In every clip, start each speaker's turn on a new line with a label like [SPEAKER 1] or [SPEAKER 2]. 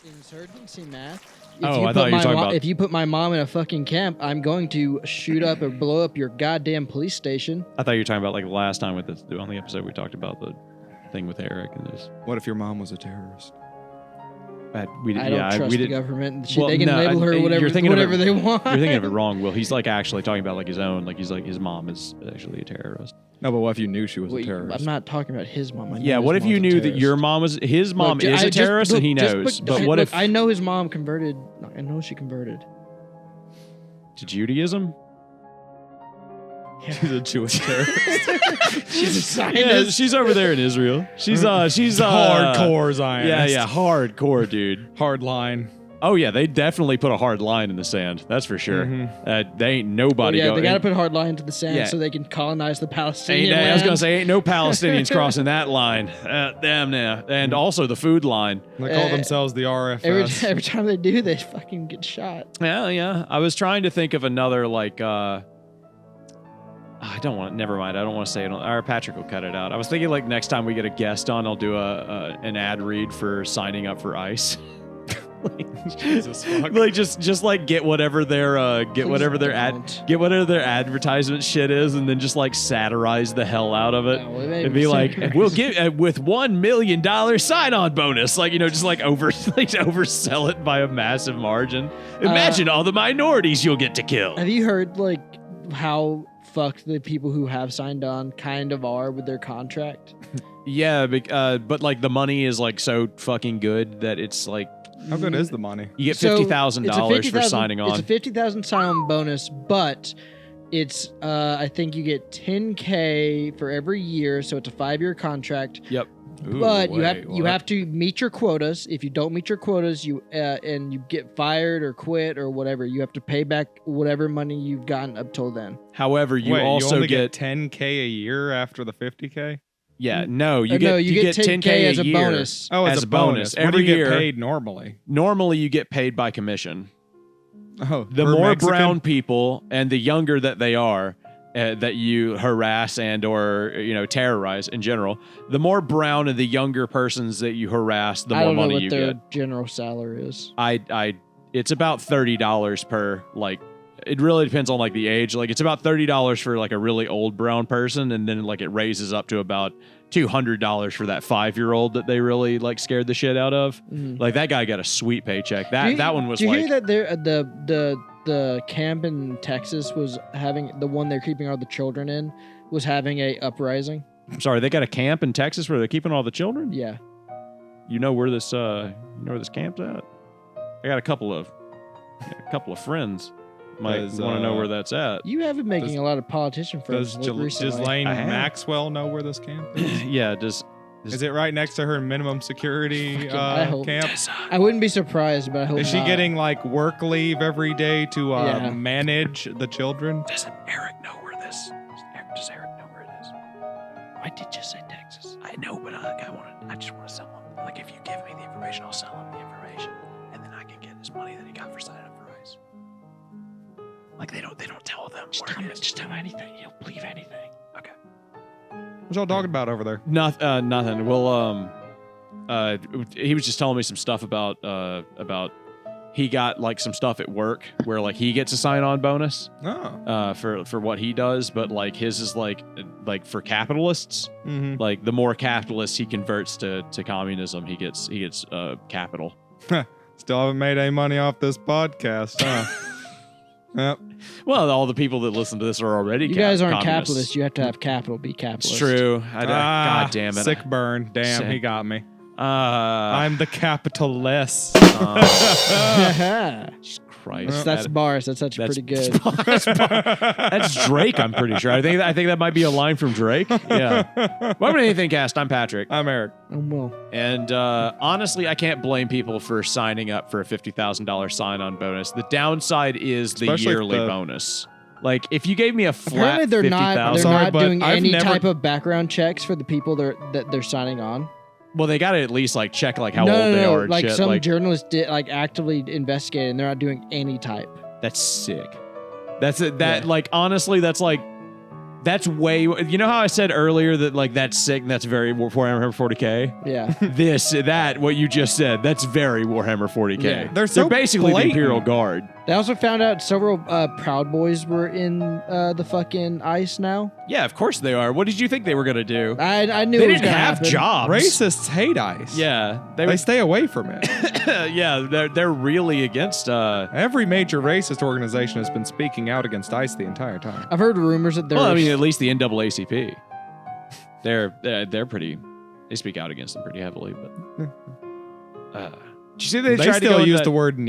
[SPEAKER 1] Insurgency math.
[SPEAKER 2] I thought you were talking about...
[SPEAKER 1] If you put my mom in a fucking camp, I'm going to shoot up or blow up your goddamn police station.
[SPEAKER 2] I thought you were talking about like last time with on the episode we talked about the thing with Eric and this.
[SPEAKER 3] What if your mom was a terrorist?
[SPEAKER 1] I don't trust the government. They can label her whatever they want.
[SPEAKER 2] You're thinking of it wrong, Will. He's like actually talking about like his own, like he's like his mom is actually a terrorist.
[SPEAKER 3] No, but what if you knew she was a terrorist?
[SPEAKER 1] I'm not talking about his mom.
[SPEAKER 2] What if you knew that your mom was his mom is a terrorist and he knows? But what if
[SPEAKER 1] I know his mom converted? I know she converted
[SPEAKER 2] to Judaism.
[SPEAKER 3] Yeah. She's a Jewish terrorist.
[SPEAKER 1] She's a Zionist.
[SPEAKER 2] Yeah, she's over there in Israel. She's
[SPEAKER 3] hardcore Zionist.
[SPEAKER 2] Yeah, hardcore, dude.
[SPEAKER 3] Hard line.
[SPEAKER 2] Oh yeah, they definitely put a hard line in the sand. That's for sure. Mm-hmm. They ain't nobody.
[SPEAKER 1] They got to put a hard line into the sand so they can colonize the Palestinian land.
[SPEAKER 2] I was gonna say, ain't no Palestinians crossing that line. Damn now, and also the food line.
[SPEAKER 3] They call themselves the RFS.
[SPEAKER 1] Every time they do, they fucking get shot.
[SPEAKER 2] Yeah. I was trying to think of another like. Never mind. I don't want to say it. Or Patrick will cut it out. I was thinking like next time we get a guest on, I'll do an ad read for signing up for ICE.
[SPEAKER 3] Jesus fuck.
[SPEAKER 2] Like just like get whatever their advertisement shit is, and then just like satirize the hell out of it. And be like, we'll give with $1 million sign-on bonus. Like just like oversell it by a massive margin. Imagine all the minorities you'll get to kill.
[SPEAKER 1] Have you heard like how fucked the people who have signed on kind of are with their contract?
[SPEAKER 2] Yeah, but like the money is like so fucking good that it's like.
[SPEAKER 3] How good is the money?
[SPEAKER 2] You get $50,000 for signing on.
[SPEAKER 1] It's a $50,000 sign-on bonus, but it's I think you get $10K for every year, so it's a 5-year contract.
[SPEAKER 2] Yep.
[SPEAKER 3] Ooh,
[SPEAKER 1] but you have to meet your quotas. If you don't meet your quotas, and you get fired or quit or whatever, you have to pay back whatever money you've gotten up till then.
[SPEAKER 2] However, you also
[SPEAKER 3] only
[SPEAKER 2] get
[SPEAKER 3] $10K a year after the $50K.
[SPEAKER 2] Yeah, no, you get 10K
[SPEAKER 1] as a bonus.
[SPEAKER 3] Oh, as a bonus.
[SPEAKER 2] Every
[SPEAKER 3] year.
[SPEAKER 2] Get
[SPEAKER 3] paid normally?
[SPEAKER 2] Normally, you get paid by commission.
[SPEAKER 3] Oh,
[SPEAKER 2] the more Mexican? Brown people and the younger that they are, that you harass and or terrorize in general, the more brown and the younger persons that you harass, the more money you get. I don't know
[SPEAKER 1] what their general salary is.
[SPEAKER 2] It's about $30 per like. It really depends on like the age. Like it's about $30 for like a really old brown person, and then like it raises up to about $200 for that 5-year-old that they really like scared the shit out of. Mm-hmm. Like that guy got a sweet paycheck. That one was.
[SPEAKER 1] Did you
[SPEAKER 2] like,
[SPEAKER 1] hear that the camp in Texas was having the one they're keeping all the children in was having a uprising?
[SPEAKER 2] I'm sorry, they got a camp in Texas where they're keeping all the children?
[SPEAKER 1] Yeah.
[SPEAKER 2] You know where this camp's at? I got a couple of friends. Might want to know where that's at.
[SPEAKER 1] You have been making a lot of politician friends recently.
[SPEAKER 3] Does Lane Maxwell know where this camp is?
[SPEAKER 2] Yeah,
[SPEAKER 3] is it right next to her minimum security camp?
[SPEAKER 1] I wouldn't be surprised, but I hope
[SPEAKER 3] Is she getting like work leave every day to manage the children?
[SPEAKER 2] Does Eric know where this? Does Eric know where it is?
[SPEAKER 1] I did just say Texas.
[SPEAKER 2] I know, but I just want to sell him. Like if you give me the information, I'll sell him the information, and then I can get his money that he got for signing up for ICE. Like they don't tell them.
[SPEAKER 1] Just tell anything. He'll believe anything.
[SPEAKER 2] Okay.
[SPEAKER 3] What y'all talking about over there?
[SPEAKER 2] Nothing. Well, he was just telling me some stuff about he got like some stuff at work where like he gets a sign-on bonus.
[SPEAKER 3] Oh.
[SPEAKER 2] For what he does, but like his is like for capitalists.
[SPEAKER 3] Mm-hmm.
[SPEAKER 2] Like the more capitalists he converts to communism, he gets capital.
[SPEAKER 3] Still haven't made any money off this podcast, huh? Yep.
[SPEAKER 2] Well, all the people that listen to this are already.
[SPEAKER 1] You guys aren't capitalists. You have to have capital. Be capitalist.
[SPEAKER 2] It's true. God damn it.
[SPEAKER 3] Sick burn. Damn, he got me. I'm the capitalist.
[SPEAKER 2] Christ.
[SPEAKER 1] That's bars. That's pretty good.
[SPEAKER 2] That's Drake, I'm pretty sure. I think that might be a line from Drake. Yeah. Welcome to AnythingCast. I'm Patrick.
[SPEAKER 3] I'm Eric.
[SPEAKER 1] I'm Will.
[SPEAKER 2] And honestly, I can't blame people for signing up for a $50,000 sign-on bonus. The downside is the yearly bonus. Like, if you gave me a flat $50,000...
[SPEAKER 1] They're not doing any type of background checks for the people that they're signing on.
[SPEAKER 2] Well, they got to at least like check like how old they are. And
[SPEAKER 1] like
[SPEAKER 2] shit.
[SPEAKER 1] Some journalists did like actively investigating, and they're not doing any type.
[SPEAKER 2] That's sick. That's it. Like honestly, that's like That's way. You know how I said earlier that like that's sick and that's very Warhammer 40K?
[SPEAKER 1] Yeah.
[SPEAKER 2] What you just said, that's very Warhammer 40K.
[SPEAKER 1] Yeah.
[SPEAKER 3] They're
[SPEAKER 2] basically
[SPEAKER 3] blatant.
[SPEAKER 2] the Imperial Guard.
[SPEAKER 1] They also found out several Proud Boys were in the fucking ice now.
[SPEAKER 2] Yeah, of course they are. What did you think they were gonna do?
[SPEAKER 1] I knew
[SPEAKER 2] They
[SPEAKER 1] it was
[SPEAKER 2] didn't
[SPEAKER 1] gonna
[SPEAKER 2] have
[SPEAKER 1] happen.
[SPEAKER 2] jobs.
[SPEAKER 3] Racists hate ice.
[SPEAKER 2] Yeah,
[SPEAKER 3] They stay away from it.
[SPEAKER 2] yeah, they're really against.
[SPEAKER 3] Every major racist organization has been speaking out against ice the entire time.
[SPEAKER 1] I've heard rumors that there.
[SPEAKER 2] Well, I mean, at least the NAACP. They're pretty. They speak out against them pretty heavily. But did you see they tried
[SPEAKER 3] still
[SPEAKER 2] to go
[SPEAKER 3] use
[SPEAKER 2] that,
[SPEAKER 3] the word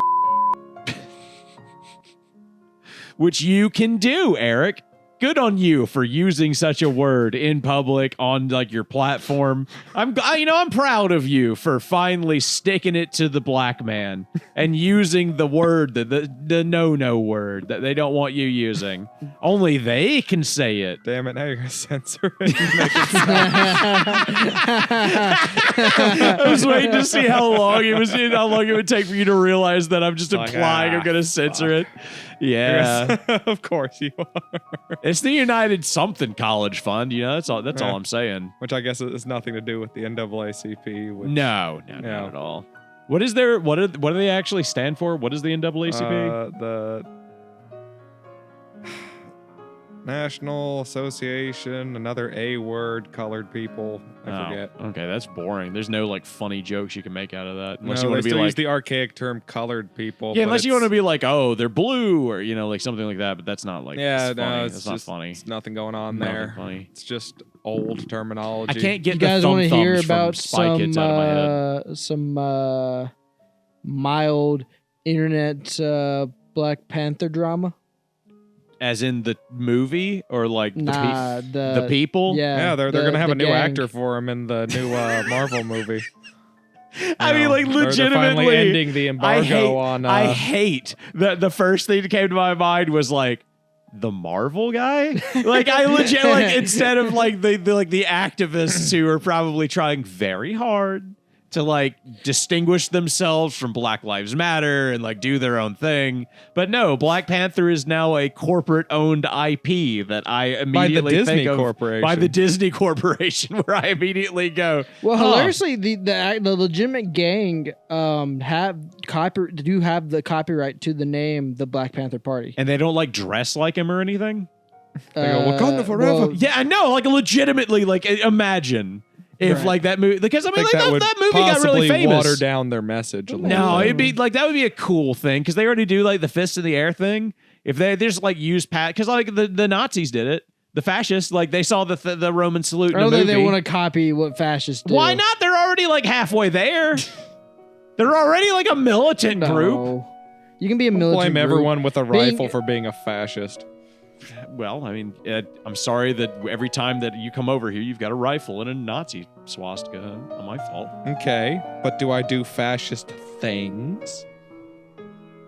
[SPEAKER 2] which you can do, Eric. Good on you for using such a word in public on like your platform. I'm proud of you for finally sticking it to the black man and using the word, the no word that they don't want you using. Only they can say it.
[SPEAKER 3] Damn it, now you're going to censor it.
[SPEAKER 2] I was waiting to see how long it would take for you to realize that I'm just implying I'm going to censor it. Yeah.
[SPEAKER 3] Of course you are.
[SPEAKER 2] It's the United Something College Fund, that's all I'm saying.
[SPEAKER 3] Which I guess has nothing to do with the NAACP. Which,
[SPEAKER 2] No, not at all. What do they actually stand for? What is the NAACP?
[SPEAKER 3] The National Association, another A word, colored people. I forget.
[SPEAKER 2] Okay, that's boring. There's no like funny jokes you can make out of that. Unless
[SPEAKER 3] No,
[SPEAKER 2] you want
[SPEAKER 3] they
[SPEAKER 2] to be
[SPEAKER 3] still
[SPEAKER 2] like
[SPEAKER 3] use the archaic term colored people.
[SPEAKER 2] yeah,
[SPEAKER 3] but
[SPEAKER 2] unless you want to
[SPEAKER 3] it's-
[SPEAKER 2] be like, oh, they're blue or like something like that. But that's not like
[SPEAKER 3] Yeah,
[SPEAKER 2] it's
[SPEAKER 3] no,
[SPEAKER 2] funny.
[SPEAKER 3] it's
[SPEAKER 2] That's not
[SPEAKER 3] just
[SPEAKER 2] funny.
[SPEAKER 3] It's nothing going on
[SPEAKER 2] Nothing
[SPEAKER 3] there.
[SPEAKER 2] funny.
[SPEAKER 3] It's just old terminology.
[SPEAKER 2] I can't get
[SPEAKER 1] You guys
[SPEAKER 2] the
[SPEAKER 1] want to hear
[SPEAKER 2] thumbs
[SPEAKER 1] about
[SPEAKER 2] from Spy Kids out of my head.
[SPEAKER 1] some mild internet Black Panther drama?
[SPEAKER 2] As in the movie or like the
[SPEAKER 1] The
[SPEAKER 2] people?
[SPEAKER 3] Yeah, they're gonna have
[SPEAKER 1] the
[SPEAKER 3] a new
[SPEAKER 1] gang.
[SPEAKER 3] actor for him in the new Marvel movie.
[SPEAKER 2] I mean, like
[SPEAKER 3] They're
[SPEAKER 2] legitimately
[SPEAKER 3] finally ending the embargo on.
[SPEAKER 2] I hate that the first thing that came to my mind was like the Marvel guy. Like I legit like instead of like the activists who are probably trying very hard to like distinguish themselves from Black Lives Matter and like do their own thing. But no, Black Panther is now a corporate owned IP that I immediately
[SPEAKER 3] Disney
[SPEAKER 2] think of
[SPEAKER 3] Corporation.
[SPEAKER 2] by the Disney Corporation, where I immediately go,
[SPEAKER 1] Well,
[SPEAKER 2] huh.
[SPEAKER 1] hilariously, the legitimate gang have the copyright to the name the Black Panther Party.
[SPEAKER 2] And they don't like dress like him or anything.
[SPEAKER 3] They go, "Wakanda forever."
[SPEAKER 1] well,
[SPEAKER 2] Yeah, I know. Like legitimately, like imagine if
[SPEAKER 1] Right.
[SPEAKER 2] like that movie, because I mean,
[SPEAKER 3] think
[SPEAKER 2] like,
[SPEAKER 3] would
[SPEAKER 2] that movie got really
[SPEAKER 3] possibly
[SPEAKER 2] famous.
[SPEAKER 3] water down their message a little
[SPEAKER 2] No,
[SPEAKER 3] bit.
[SPEAKER 2] it'd be like that would be a cool thing because they already do like the fist in the air thing. If they just like use because like the Nazis did it, the fascists like they saw the Roman salute in
[SPEAKER 1] I
[SPEAKER 2] the
[SPEAKER 1] don't think
[SPEAKER 2] movie.
[SPEAKER 1] they want to copy what fascists do.
[SPEAKER 2] Why not? They're already like halfway there. They're already like a militant group.
[SPEAKER 1] No. You can be a militant
[SPEAKER 3] Blame
[SPEAKER 1] group.
[SPEAKER 3] everyone with a
[SPEAKER 1] Being-
[SPEAKER 3] rifle for being a fascist.
[SPEAKER 2] Well, I mean, I'm sorry that every time that you come over here, you've got a rifle and a Nazi swastika. Not my fault.
[SPEAKER 3] Okay, but do I do fascist things?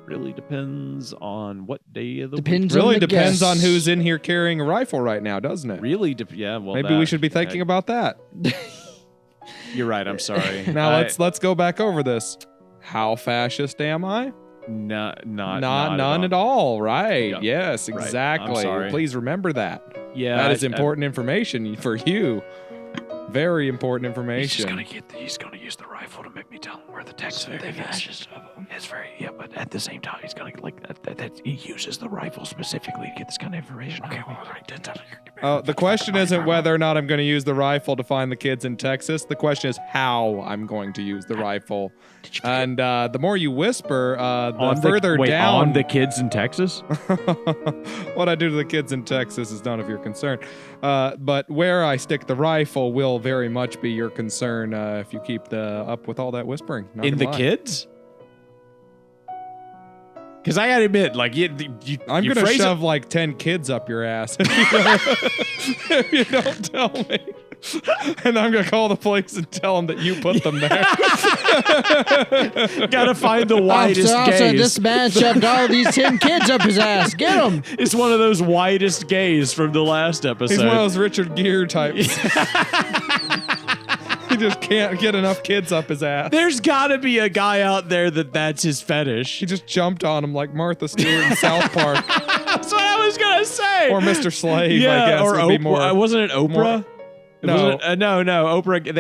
[SPEAKER 2] Really depends on what day of the
[SPEAKER 1] Depends
[SPEAKER 2] week.
[SPEAKER 1] on
[SPEAKER 3] Really
[SPEAKER 1] the
[SPEAKER 3] depends on
[SPEAKER 1] guests.
[SPEAKER 3] who's in here carrying a rifle right now, doesn't it?
[SPEAKER 2] Really, yeah. Well,
[SPEAKER 3] Maybe we should be thinking about that.
[SPEAKER 2] You're right. I'm sorry.
[SPEAKER 3] Now let's go back over this. How fascist am I?
[SPEAKER 2] Not
[SPEAKER 3] None at all. Right.
[SPEAKER 2] Yeah.
[SPEAKER 3] Yes,
[SPEAKER 2] Right.
[SPEAKER 3] exactly.
[SPEAKER 2] I'm sorry.
[SPEAKER 3] Please remember that.
[SPEAKER 2] Yeah,
[SPEAKER 3] That is important information for you. Very important information.
[SPEAKER 2] He's gonna use the rifle to make me tell him where the Texan thing is. It's very but at the same time he's gonna like that he uses the rifle specifically to get this kind of information. Okay,
[SPEAKER 3] The question isn't whether or not I'm going to use the rifle to find the kids in Texas. The question is how I'm going to use the rifle. And the more you whisper, the further down.
[SPEAKER 2] on the kids in Texas.
[SPEAKER 3] What I do to the kids in Texas is none of your concern. But where I stick the rifle will very much be your concern if you keep up with all that whispering. Not
[SPEAKER 2] In the
[SPEAKER 3] gonna lie.
[SPEAKER 2] kids? Because I gotta admit, like
[SPEAKER 3] I'm
[SPEAKER 2] you
[SPEAKER 3] going to
[SPEAKER 2] phrase it-
[SPEAKER 3] shove like 10 kids up your ass if you don't tell me. And I'm going to call the police and tell them that you put them there.
[SPEAKER 2] Gotta find the widest
[SPEAKER 1] Officer,
[SPEAKER 2] gaze.
[SPEAKER 1] this man shoved all these 10 kids up his ass. Get him.
[SPEAKER 2] It's one of those widest gays from the last episode.
[SPEAKER 3] He's one of those Richard Gere types. He just can't get enough kids up his ass.
[SPEAKER 2] There's gotta be a guy out there that's his fetish.
[SPEAKER 3] He just jumped on him like Martha Stewart in South Park.
[SPEAKER 2] That's what I was gonna say.
[SPEAKER 3] Or Mr. Slave,
[SPEAKER 2] Yeah,
[SPEAKER 3] I guess.
[SPEAKER 2] or
[SPEAKER 3] would be
[SPEAKER 2] Oprah.
[SPEAKER 3] more,
[SPEAKER 2] Wasn't it Oprah?
[SPEAKER 3] more- No.
[SPEAKER 2] No. Oprah.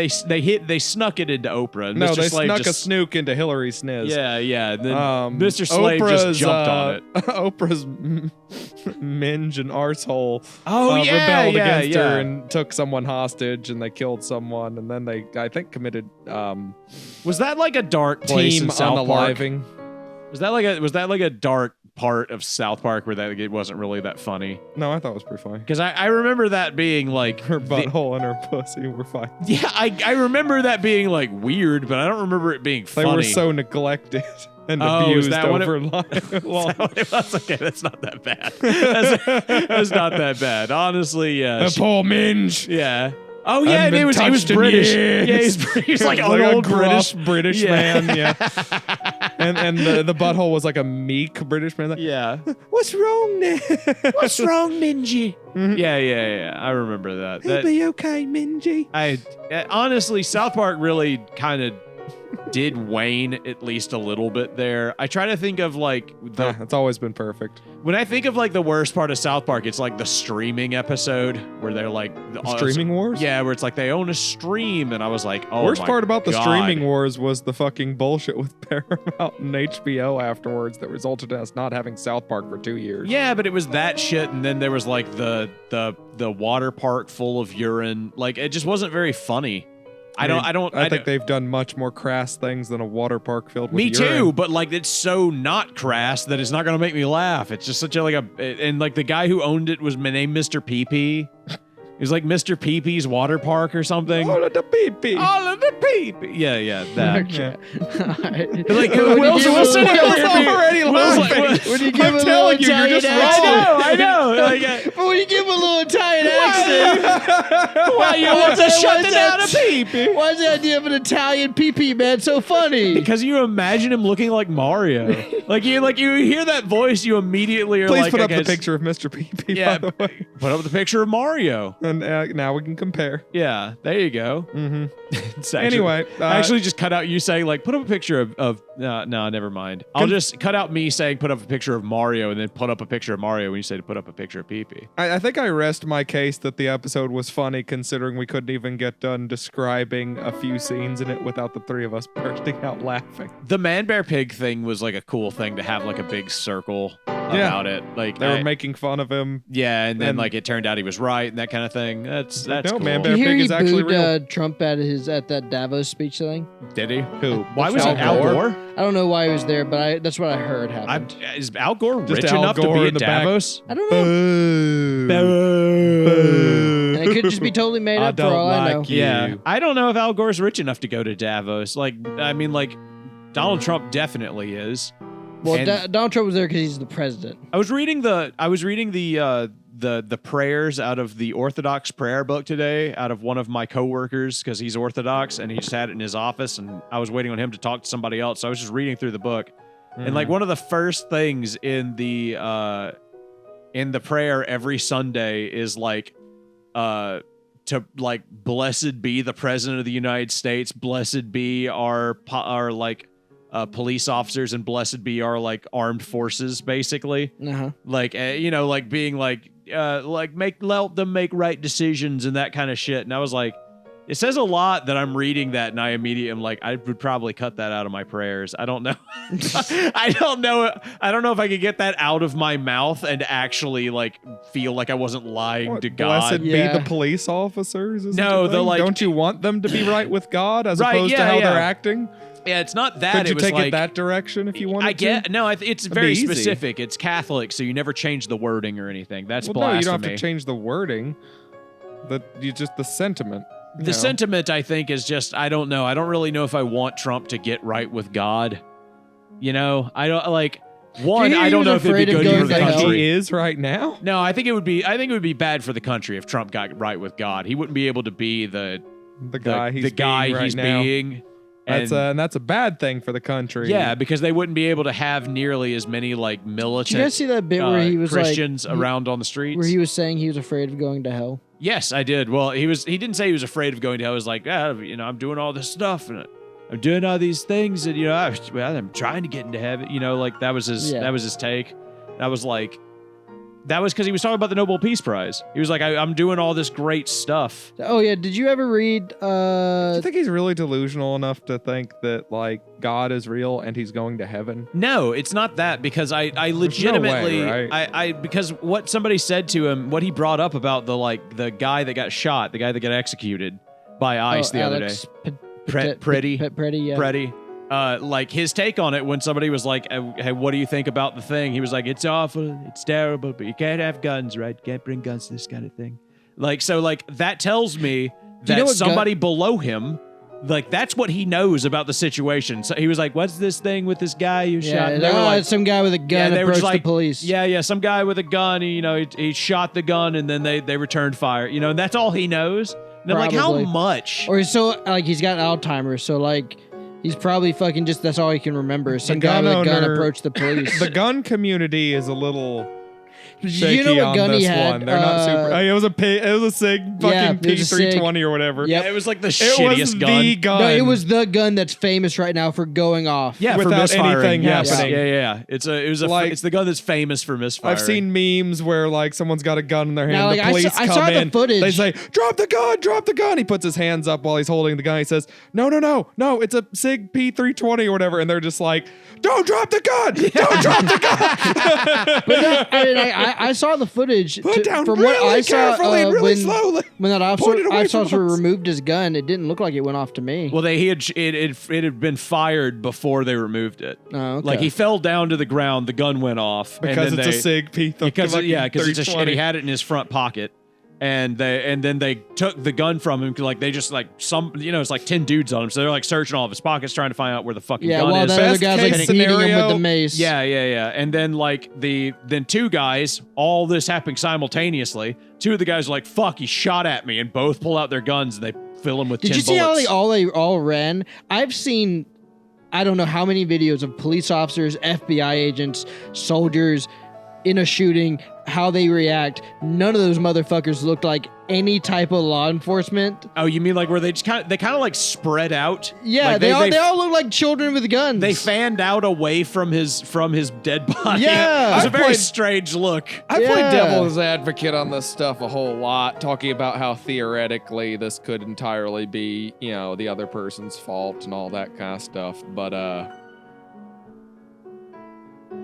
[SPEAKER 2] They snuck it into Oprah. And
[SPEAKER 3] No,
[SPEAKER 2] Mr.
[SPEAKER 3] they
[SPEAKER 2] Slave
[SPEAKER 3] snuck a
[SPEAKER 2] just,
[SPEAKER 3] snook into Hillary Sniz.
[SPEAKER 2] Yeah. Then Mr. Slave
[SPEAKER 3] Oprah's,
[SPEAKER 2] just jumped on it.
[SPEAKER 3] Oprah's minge and arsehole
[SPEAKER 2] yeah,
[SPEAKER 3] rebelled
[SPEAKER 2] yeah,
[SPEAKER 3] against
[SPEAKER 2] yeah.
[SPEAKER 3] her and took someone hostage, and they killed someone, and then they, I think, committed
[SPEAKER 2] Was that like a dark place
[SPEAKER 3] team
[SPEAKER 2] in South Park?
[SPEAKER 3] unaliving.
[SPEAKER 2] Was that like a dark part of South Park where that it wasn't really that funny?
[SPEAKER 3] No, I thought it was pretty funny.
[SPEAKER 2] Because I remember that being like
[SPEAKER 3] Her butthole and her pussy were fine.
[SPEAKER 2] yeah, I remember that being like weird, but I don't remember it being
[SPEAKER 3] They
[SPEAKER 2] funny.
[SPEAKER 3] were so neglected and
[SPEAKER 2] Oh, is
[SPEAKER 3] abused
[SPEAKER 2] that what
[SPEAKER 3] over
[SPEAKER 2] Is
[SPEAKER 3] life.
[SPEAKER 2] that what it was? Okay, that's not that bad. That's not that bad. Honestly, yeah.
[SPEAKER 3] A poor minge.
[SPEAKER 2] Yeah. Oh yeah,
[SPEAKER 3] Hadn't
[SPEAKER 2] and
[SPEAKER 3] been
[SPEAKER 2] he was
[SPEAKER 3] touched in
[SPEAKER 2] British.
[SPEAKER 3] years.
[SPEAKER 2] Yeah, he was like an
[SPEAKER 3] a
[SPEAKER 2] old
[SPEAKER 3] gruff
[SPEAKER 2] British.
[SPEAKER 3] man. Yeah. And the butthole was like a meek British man. Like,
[SPEAKER 2] Yeah.
[SPEAKER 3] what's wrong there?
[SPEAKER 2] What's wrong, Minji? Yeah. I remember that.
[SPEAKER 3] It'll be okay, Minji.
[SPEAKER 2] Honestly, South Park really kind of did wane at least a little bit there. I try to think of like
[SPEAKER 3] It's always been perfect.
[SPEAKER 2] when I think of like the worst part of South Park, it's like the streaming episode where they're like
[SPEAKER 3] Streaming wars?
[SPEAKER 2] Yeah, where it's like they own a stream, and I was like, oh,
[SPEAKER 3] Worst
[SPEAKER 2] my
[SPEAKER 3] part about the
[SPEAKER 2] God.
[SPEAKER 3] streaming wars was the fucking bullshit with Paramount and HBO afterwards that resulted in us not having South Park for 2 years.
[SPEAKER 2] Yeah, but it was that shit, and then there was like the water park full of urine. Like it just wasn't very funny.
[SPEAKER 3] I think they've done much more crass things than a water park filled with
[SPEAKER 2] Me
[SPEAKER 3] urine.
[SPEAKER 2] too, but like it's so not crass that it's not gonna make me laugh. It's just such a and like the guy who owned it was named Mr. PP. He was like Mr. PP's water park or something.
[SPEAKER 3] All of the pee-pee.
[SPEAKER 2] All of the PP. Yeah, that.
[SPEAKER 1] Okay.
[SPEAKER 2] Like
[SPEAKER 1] Will's
[SPEAKER 3] already laughing.
[SPEAKER 1] When you give
[SPEAKER 3] I'm
[SPEAKER 1] a
[SPEAKER 3] telling
[SPEAKER 1] little
[SPEAKER 3] you, you're
[SPEAKER 1] Italian
[SPEAKER 3] just
[SPEAKER 1] accent,
[SPEAKER 2] I know. Like,
[SPEAKER 1] but when you give a little Italian accent,
[SPEAKER 2] why you want to shut it down a PP?
[SPEAKER 1] why is the idea of an Italian PP man so funny?
[SPEAKER 2] Because you imagine him looking like Mario. like you hear that voice, you immediately are
[SPEAKER 3] Please
[SPEAKER 2] like,
[SPEAKER 3] put up
[SPEAKER 2] okay,
[SPEAKER 3] the picture of Mr. PP,
[SPEAKER 2] Yeah,
[SPEAKER 3] by the way.
[SPEAKER 2] put up the picture of Mario.
[SPEAKER 3] And now we can compare.
[SPEAKER 2] Yeah, there you go.
[SPEAKER 3] Mm-hmm.
[SPEAKER 2] Anyway,
[SPEAKER 3] Anyway,
[SPEAKER 2] I actually just cut out you saying like put up a picture of no, never mind. I'll just cut out me saying put up a picture of Mario and then put up a picture of Mario when you say to put up a picture of PP.
[SPEAKER 3] I think I rest my case that the episode was funny considering we couldn't even get done describing a few scenes in it without the three of us bursting out laughing.
[SPEAKER 2] The man bear pig thing was like a cool thing to have like a big circle about it. Like
[SPEAKER 3] They were making fun of him.
[SPEAKER 2] yeah, and then like it turned out he was right and that kind of thing. That's
[SPEAKER 3] No,
[SPEAKER 2] cool.
[SPEAKER 3] man
[SPEAKER 1] Did
[SPEAKER 3] bear
[SPEAKER 1] you hear
[SPEAKER 3] pig
[SPEAKER 1] he
[SPEAKER 3] is actually
[SPEAKER 1] booed
[SPEAKER 3] real.
[SPEAKER 1] Trump at that Davos speech thing?
[SPEAKER 2] Did he?
[SPEAKER 3] Who?
[SPEAKER 2] Why was it Al Gore?
[SPEAKER 1] I don't know why he was there, but that's what I heard happened.
[SPEAKER 2] Is Al Gore
[SPEAKER 3] Just
[SPEAKER 2] rich
[SPEAKER 3] Al
[SPEAKER 2] enough
[SPEAKER 3] Gore
[SPEAKER 2] to be
[SPEAKER 3] in
[SPEAKER 2] at
[SPEAKER 3] the back.
[SPEAKER 2] Davos?
[SPEAKER 1] I don't know. And it could just be totally made
[SPEAKER 3] I
[SPEAKER 1] up for
[SPEAKER 3] don't
[SPEAKER 1] all I know.
[SPEAKER 3] like you.
[SPEAKER 2] Yeah, I don't know if Al Gore's rich enough to go to Davos. Like, I mean, like Donald Trump definitely is.
[SPEAKER 1] Well,
[SPEAKER 2] And-
[SPEAKER 1] Donald Trump was there because he's the president.
[SPEAKER 2] I was reading the prayers out of the Orthodox prayer book today, out of one of my coworkers because he's Orthodox and he just had it in his office, and I was waiting on him to talk to somebody else. So I was just reading through the book, and like one of the first things in the prayer every Sunday is like to like blessed be the president of the United States, blessed be our police officers, and blessed be our like armed forces, basically. Like like being like let them make right decisions and that kind of shit. And I was like, it says a lot that I'm reading that, and I immediately am like, I would probably cut that out of my prayers. I don't know. I don't know if I could get that out of my mouth and actually like feel like I wasn't lying
[SPEAKER 3] What,
[SPEAKER 2] to God.
[SPEAKER 3] blessed be the police officers? Is
[SPEAKER 2] No,
[SPEAKER 3] it the thing?
[SPEAKER 2] like-
[SPEAKER 3] Don't you want them to be right with God as
[SPEAKER 2] Right,
[SPEAKER 3] opposed to
[SPEAKER 2] yeah,
[SPEAKER 3] how
[SPEAKER 2] yeah.
[SPEAKER 3] they're acting?
[SPEAKER 2] Yeah, it's not that.
[SPEAKER 3] Could you
[SPEAKER 2] it was
[SPEAKER 3] take
[SPEAKER 2] like,
[SPEAKER 3] it that direction if you wanted
[SPEAKER 2] I get
[SPEAKER 3] to?
[SPEAKER 2] no. It's
[SPEAKER 3] That'd
[SPEAKER 2] very
[SPEAKER 3] be easy.
[SPEAKER 2] specific. It's Catholic, so you never change the wording or anything. That's
[SPEAKER 3] Well,
[SPEAKER 2] blasphemy.
[SPEAKER 3] no, you don't have to change the wording. The sentiment. you
[SPEAKER 2] The
[SPEAKER 3] know.
[SPEAKER 2] sentiment, I think, is just I don't know. I don't really know if I want Trump to get right with God. You know, I don't like. One,
[SPEAKER 1] Do you
[SPEAKER 2] I don't
[SPEAKER 1] even
[SPEAKER 2] know if it'd be
[SPEAKER 1] afraid of
[SPEAKER 2] good
[SPEAKER 1] going
[SPEAKER 2] for the
[SPEAKER 1] to hell?
[SPEAKER 3] He
[SPEAKER 2] country.
[SPEAKER 3] is right now.
[SPEAKER 2] No, I think it would be bad for the country if Trump got right with God. He wouldn't be able to be the
[SPEAKER 3] guy he's
[SPEAKER 2] guy
[SPEAKER 3] being right
[SPEAKER 2] he's
[SPEAKER 3] now.
[SPEAKER 2] being.
[SPEAKER 3] And that's a bad thing for the country.
[SPEAKER 2] Yeah, because they wouldn't be able to have nearly as many like militant
[SPEAKER 1] Did you guys see that bit where he was
[SPEAKER 2] Christians
[SPEAKER 1] like,
[SPEAKER 2] around on the streets.
[SPEAKER 1] where he was saying he was afraid of going to hell?
[SPEAKER 2] Yes, I did. Well, he didn't say he was afraid of going to hell. He was like, I'm doing all this stuff and I'm doing all these things and I'm trying to get into heaven. Like that was his take. And I was like, That was because he was talking about the Nobel Peace Prize. He was like, I'm doing all this great stuff.
[SPEAKER 1] Oh yeah, did you ever read?
[SPEAKER 3] Do you think he's really delusional enough to think that like God is real and he's going to heaven?
[SPEAKER 2] No, it's not that, because I legitimately,
[SPEAKER 3] no way, right?
[SPEAKER 2] I because what somebody said to him, what he brought up about the guy that got shot, the guy that got executed by ICE the other day. Pretty,
[SPEAKER 1] yeah.
[SPEAKER 2] Pretty. Like his take on it when somebody was like, hey, what do you think about the thing? He was like, it's awful, it's terrible, but you can't have guns, right? Can't bring guns to this kind of thing. Like, so like that tells me that somebody below him, like that's what he knows about the situation. So he was like, what's this thing with this guy you shot?
[SPEAKER 1] And they were like, some guy with a gun approached the police.
[SPEAKER 2] Yeah, some guy with a gun, he shot the gun and then they returned fire. And that's all he knows. And I'm like, how much?
[SPEAKER 1] Or so like he's got Alzheimer's, so like he's probably fucking just that's all he can remember. Some guy with a gun approached the police.
[SPEAKER 3] The gun community is a little shaky
[SPEAKER 1] you know what gun he had?
[SPEAKER 3] one. They're not super. It was a SIG fucking P320 or whatever.
[SPEAKER 2] Yeah, it was like the shittiest gun.
[SPEAKER 3] The gun.
[SPEAKER 1] No, it was the gun that's famous right now for going off.
[SPEAKER 2] Yeah,
[SPEAKER 3] without anything happening.
[SPEAKER 2] Yeah. It's the gun that's famous for misfiring.
[SPEAKER 3] I've seen memes where like someone's got a gun in their hand.
[SPEAKER 1] Now,
[SPEAKER 3] the police
[SPEAKER 1] I
[SPEAKER 3] come
[SPEAKER 1] saw
[SPEAKER 3] in.
[SPEAKER 1] the footage.
[SPEAKER 3] They say, "Drop the gun! Drop the gun!" He puts his hands up while he's holding the gun. He says, "No, it's a SIG P320 or whatever." And they're just like, "Don't drop the gun! Don't drop the gun!"
[SPEAKER 1] But no, I saw the footage.
[SPEAKER 3] Put down
[SPEAKER 1] from
[SPEAKER 3] really
[SPEAKER 1] what I saw,
[SPEAKER 3] carefully and really slowly.
[SPEAKER 1] When that
[SPEAKER 3] Point it away
[SPEAKER 1] officer
[SPEAKER 3] from us.
[SPEAKER 1] removed his gun, it didn't look like it went off to me.
[SPEAKER 2] Well, it had been fired before they removed it.
[SPEAKER 1] Oh, okay.
[SPEAKER 2] Like he fell down to the ground, the gun went off
[SPEAKER 3] Because it's a SIG P320.
[SPEAKER 2] Because it's and he had it in his front pocket. And then they took the gun from him, like they just like it's like 10 dudes on him, so they're like searching all of his pockets trying to find out where the fucking gun
[SPEAKER 1] while
[SPEAKER 2] is.
[SPEAKER 1] that other guy's like beating him with the mace.
[SPEAKER 2] Yeah. And then like then two guys, all this happening simultaneously. Two of the guys are like, "Fuck, he shot at me," and both pull out their guns and they fill them with 10 bullets.
[SPEAKER 1] Did you see how they all ran? I've seen, I don't know how many videos of police officers, FBI agents, soldiers in a shooting, how they react. None of those motherfuckers looked like any type of law enforcement.
[SPEAKER 2] Oh, you mean like where they just kind of like spread out?
[SPEAKER 1] Yeah,
[SPEAKER 2] like
[SPEAKER 1] they all look like children with guns.
[SPEAKER 2] They fanned out away from his dead body.
[SPEAKER 1] Yeah.
[SPEAKER 2] It was a very strange look.
[SPEAKER 3] I played devil's advocate on this stuff a whole lot, talking about how theoretically this could entirely be, the other person's fault and all that kind of stuff. But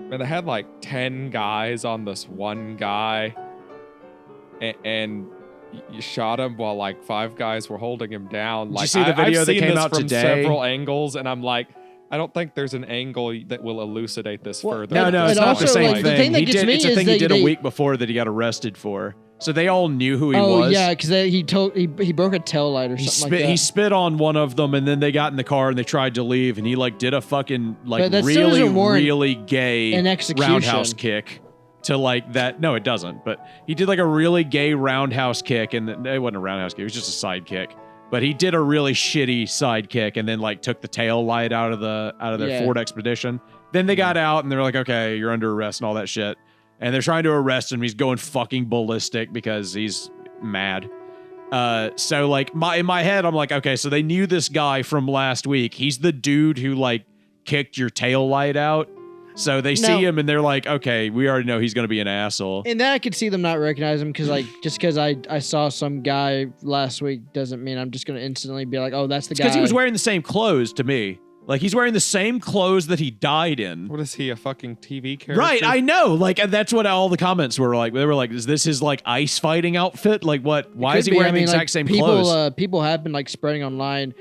[SPEAKER 3] they had like 10 guys on this one guy, and you shot him while like 5 guys were holding him down.
[SPEAKER 2] Did you see the video
[SPEAKER 3] I've
[SPEAKER 2] that
[SPEAKER 3] seen
[SPEAKER 2] came
[SPEAKER 3] this
[SPEAKER 2] out
[SPEAKER 3] from
[SPEAKER 2] today?
[SPEAKER 3] Several angles, and I'm like, I don't think there's an angle that will elucidate this further.
[SPEAKER 2] No, it's not the same thing.
[SPEAKER 1] The thing that gets me
[SPEAKER 2] it's a
[SPEAKER 1] is
[SPEAKER 2] thing he did
[SPEAKER 1] they-
[SPEAKER 2] a week before that he got arrested for. So they all knew who he
[SPEAKER 1] Oh
[SPEAKER 2] was.
[SPEAKER 1] yeah, because he broke a tail light or something like that.
[SPEAKER 2] He spit on one of them, and then they got in the car and they tried to leave, and he like did a fucking like
[SPEAKER 1] But that still
[SPEAKER 2] really
[SPEAKER 1] doesn't warrant
[SPEAKER 2] really gay
[SPEAKER 1] an execution.
[SPEAKER 2] roundhouse kick to like that. No, it doesn't. But he did like a really gay roundhouse kick, and it wasn't a roundhouse kick; it was just a side kick. But he did a really shitty side kick, and then like took the tail light out of the Ford Expedition. Then they got out, and they're like, "Okay, you're under arrest," and all that shit. And they're trying to arrest him. He's going fucking ballistic because he's mad. So like in my head, I'm like, okay, so they knew this guy from last week. He's the dude who like kicked your tail light out. So they see him and they're like, okay, we already know he's going to be an asshole.
[SPEAKER 1] And then I could see them not recognize him because like just because I saw some guy last week doesn't mean I'm just going to instantly be like, oh, that's the guy.
[SPEAKER 2] Because he was wearing the same clothes to me. Like, he's wearing the same clothes that he died in.
[SPEAKER 3] What is he, a fucking TV character?
[SPEAKER 2] Right, I know. Like, and that's what all the comments were like. They were like, is this his, like, ice fighting outfit? Like, what? Why is he wearing the exact same clothes?
[SPEAKER 1] People have been, like, spreading online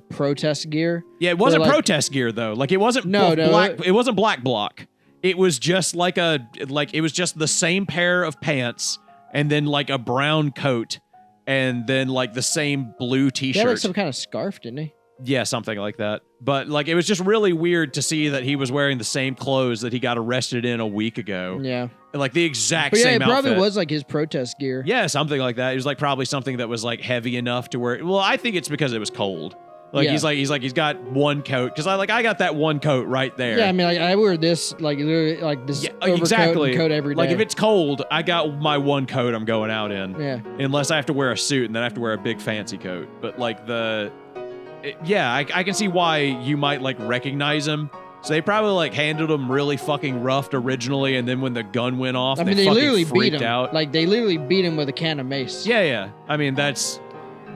[SPEAKER 1] protest gear.
[SPEAKER 2] Yeah, it wasn't protest gear, though. Like, it wasn't black. It wasn't black bloc. It was just it was just the same pair of pants and then, like, a brown coat and then, like, the same blue T-shirt.
[SPEAKER 1] He had, like, some kind of scarf, didn't he?
[SPEAKER 2] Yeah, something like that. But like, it was just really weird to see that he was wearing the same clothes that he got arrested in a week ago.
[SPEAKER 1] Yeah.
[SPEAKER 2] Like the exact
[SPEAKER 1] but yeah,
[SPEAKER 2] same
[SPEAKER 1] it probably
[SPEAKER 2] outfit.
[SPEAKER 1] was like his protest gear.
[SPEAKER 2] Yeah, something like that. It was like probably something that was like heavy enough to where, well, I think it's because it was cold. Like he's got one coat. Cause I got that one coat right there.
[SPEAKER 1] Yeah, I mean, like I wear this, like literally like this
[SPEAKER 2] exactly.
[SPEAKER 1] and coat every day.
[SPEAKER 2] Like if it's cold, I got my one coat I'm going out in.
[SPEAKER 1] Yeah.
[SPEAKER 2] Unless I have to wear a suit and then I have to wear a big fancy coat. But like I can see why you might like recognize him So they probably like handled him really fucking roughed originally, and then when the gun went off,
[SPEAKER 1] I mean, they
[SPEAKER 2] fucking
[SPEAKER 1] literally beat
[SPEAKER 2] freaked
[SPEAKER 1] him.
[SPEAKER 2] out.
[SPEAKER 1] Like they literally beat him with a can of mace.
[SPEAKER 2] Yeah. I mean,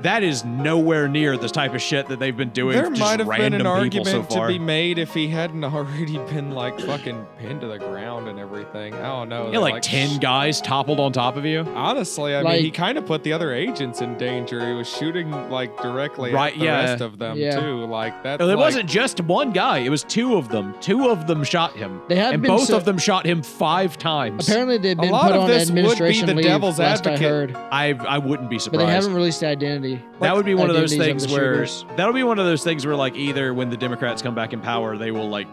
[SPEAKER 2] that is nowhere near the type of shit that they've been doing.
[SPEAKER 3] There
[SPEAKER 2] for just
[SPEAKER 3] might have been an
[SPEAKER 2] random people
[SPEAKER 3] argument
[SPEAKER 2] so far.
[SPEAKER 3] to be made if he hadn't already been like fucking pinned to the ground and everything. I don't know.
[SPEAKER 2] Yeah,
[SPEAKER 3] They're
[SPEAKER 2] like 10 guys toppled on top of you.
[SPEAKER 3] Honestly, I
[SPEAKER 1] Like-
[SPEAKER 3] mean, he kind of put the other agents in danger. He was shooting like directly
[SPEAKER 2] Right,
[SPEAKER 3] at the
[SPEAKER 2] yeah.
[SPEAKER 3] rest of them
[SPEAKER 1] Yeah.
[SPEAKER 3] too. Like that.
[SPEAKER 2] No, it
[SPEAKER 3] like,
[SPEAKER 2] wasn't just one guy. It was two of them. Two of them shot him.
[SPEAKER 1] They have
[SPEAKER 2] and
[SPEAKER 1] been
[SPEAKER 2] both
[SPEAKER 1] so-
[SPEAKER 2] of them shot him 5 times.
[SPEAKER 1] Apparently, they've been
[SPEAKER 3] lot
[SPEAKER 1] put
[SPEAKER 3] of
[SPEAKER 1] on
[SPEAKER 3] this would be
[SPEAKER 1] administration
[SPEAKER 3] the
[SPEAKER 1] leave.
[SPEAKER 3] devil's
[SPEAKER 1] last I
[SPEAKER 3] advocate.
[SPEAKER 1] heard,
[SPEAKER 2] I wouldn't be
[SPEAKER 1] but
[SPEAKER 2] surprised.
[SPEAKER 1] they haven't released the identity.
[SPEAKER 2] That would be one of those
[SPEAKER 1] identities
[SPEAKER 2] things
[SPEAKER 1] of the
[SPEAKER 2] where
[SPEAKER 1] shooters.
[SPEAKER 2] that'll be one of those things where like either when the Democrats come back in power, they will like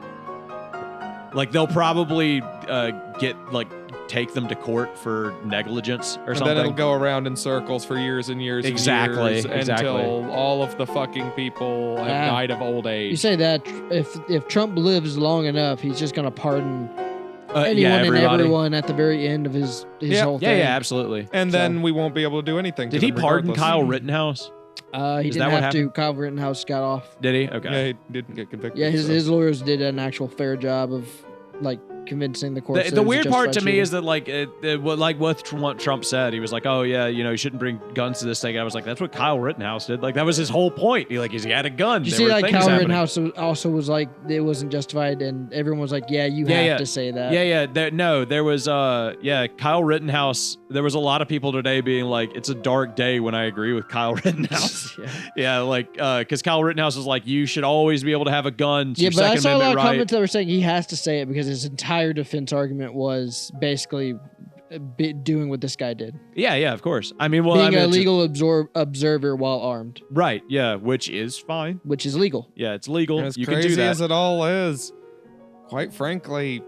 [SPEAKER 2] they'll probably take them to court for negligence or
[SPEAKER 3] And
[SPEAKER 2] something.
[SPEAKER 3] then it'll go around in circles for years and years
[SPEAKER 2] Exactly,
[SPEAKER 3] and years
[SPEAKER 2] exactly.
[SPEAKER 3] until all of the fucking people have
[SPEAKER 1] Yeah.
[SPEAKER 3] died of old age.
[SPEAKER 1] You say that if Trump lives long enough, he's just gonna pardon anyone
[SPEAKER 2] yeah,
[SPEAKER 1] and
[SPEAKER 2] everybody.
[SPEAKER 1] everyone at the very end of his
[SPEAKER 3] Yeah.
[SPEAKER 1] whole
[SPEAKER 2] Yeah,
[SPEAKER 1] thing.
[SPEAKER 2] yeah, absolutely.
[SPEAKER 3] and then we won't be able to do anything.
[SPEAKER 2] Did
[SPEAKER 3] to
[SPEAKER 2] he
[SPEAKER 3] them
[SPEAKER 2] pardon
[SPEAKER 3] regardless.
[SPEAKER 2] Kyle Rittenhouse?
[SPEAKER 1] He
[SPEAKER 2] Is
[SPEAKER 1] didn't
[SPEAKER 2] that what
[SPEAKER 1] have to. Kyle Rittenhouse got off.
[SPEAKER 2] Did he? Okay.
[SPEAKER 3] Yeah, he didn't get convicted.
[SPEAKER 1] Yeah,
[SPEAKER 3] so.
[SPEAKER 1] his lawyers did an actual fair job of like convincing the court.
[SPEAKER 2] The weird part to me is that what Trump said, he was like, "Oh yeah, you shouldn't bring guns to this thing." I was like, "That's what Kyle Rittenhouse did. Like that was his whole point. He had a gun."
[SPEAKER 1] You
[SPEAKER 2] There
[SPEAKER 1] see,
[SPEAKER 2] were
[SPEAKER 1] like
[SPEAKER 2] things
[SPEAKER 1] Kyle
[SPEAKER 2] happening.
[SPEAKER 1] Rittenhouse also was like it wasn't justified, and everyone was like, "Yeah, you have to say that."
[SPEAKER 2] Yeah. There was Kyle Rittenhouse. There was a lot of people today being like, "It's a dark day when I agree with Kyle Rittenhouse." Because Kyle Rittenhouse was like, "You should always be able to have a gun." It's
[SPEAKER 1] Yeah,
[SPEAKER 2] your
[SPEAKER 1] but I
[SPEAKER 2] Second
[SPEAKER 1] saw a lot of
[SPEAKER 2] Amendment right."
[SPEAKER 1] comments that were saying he has to say it because his entire defense argument was basically doing what this guy did,
[SPEAKER 2] Yeah, of course. I mean,
[SPEAKER 1] being a
[SPEAKER 2] it's-
[SPEAKER 1] legal observer while armed,
[SPEAKER 2] right? Yeah, which is fine.
[SPEAKER 1] which is legal.
[SPEAKER 2] Yeah, it's legal.
[SPEAKER 3] As
[SPEAKER 2] You can
[SPEAKER 3] crazy
[SPEAKER 2] do that.
[SPEAKER 3] as it all is, quite frankly,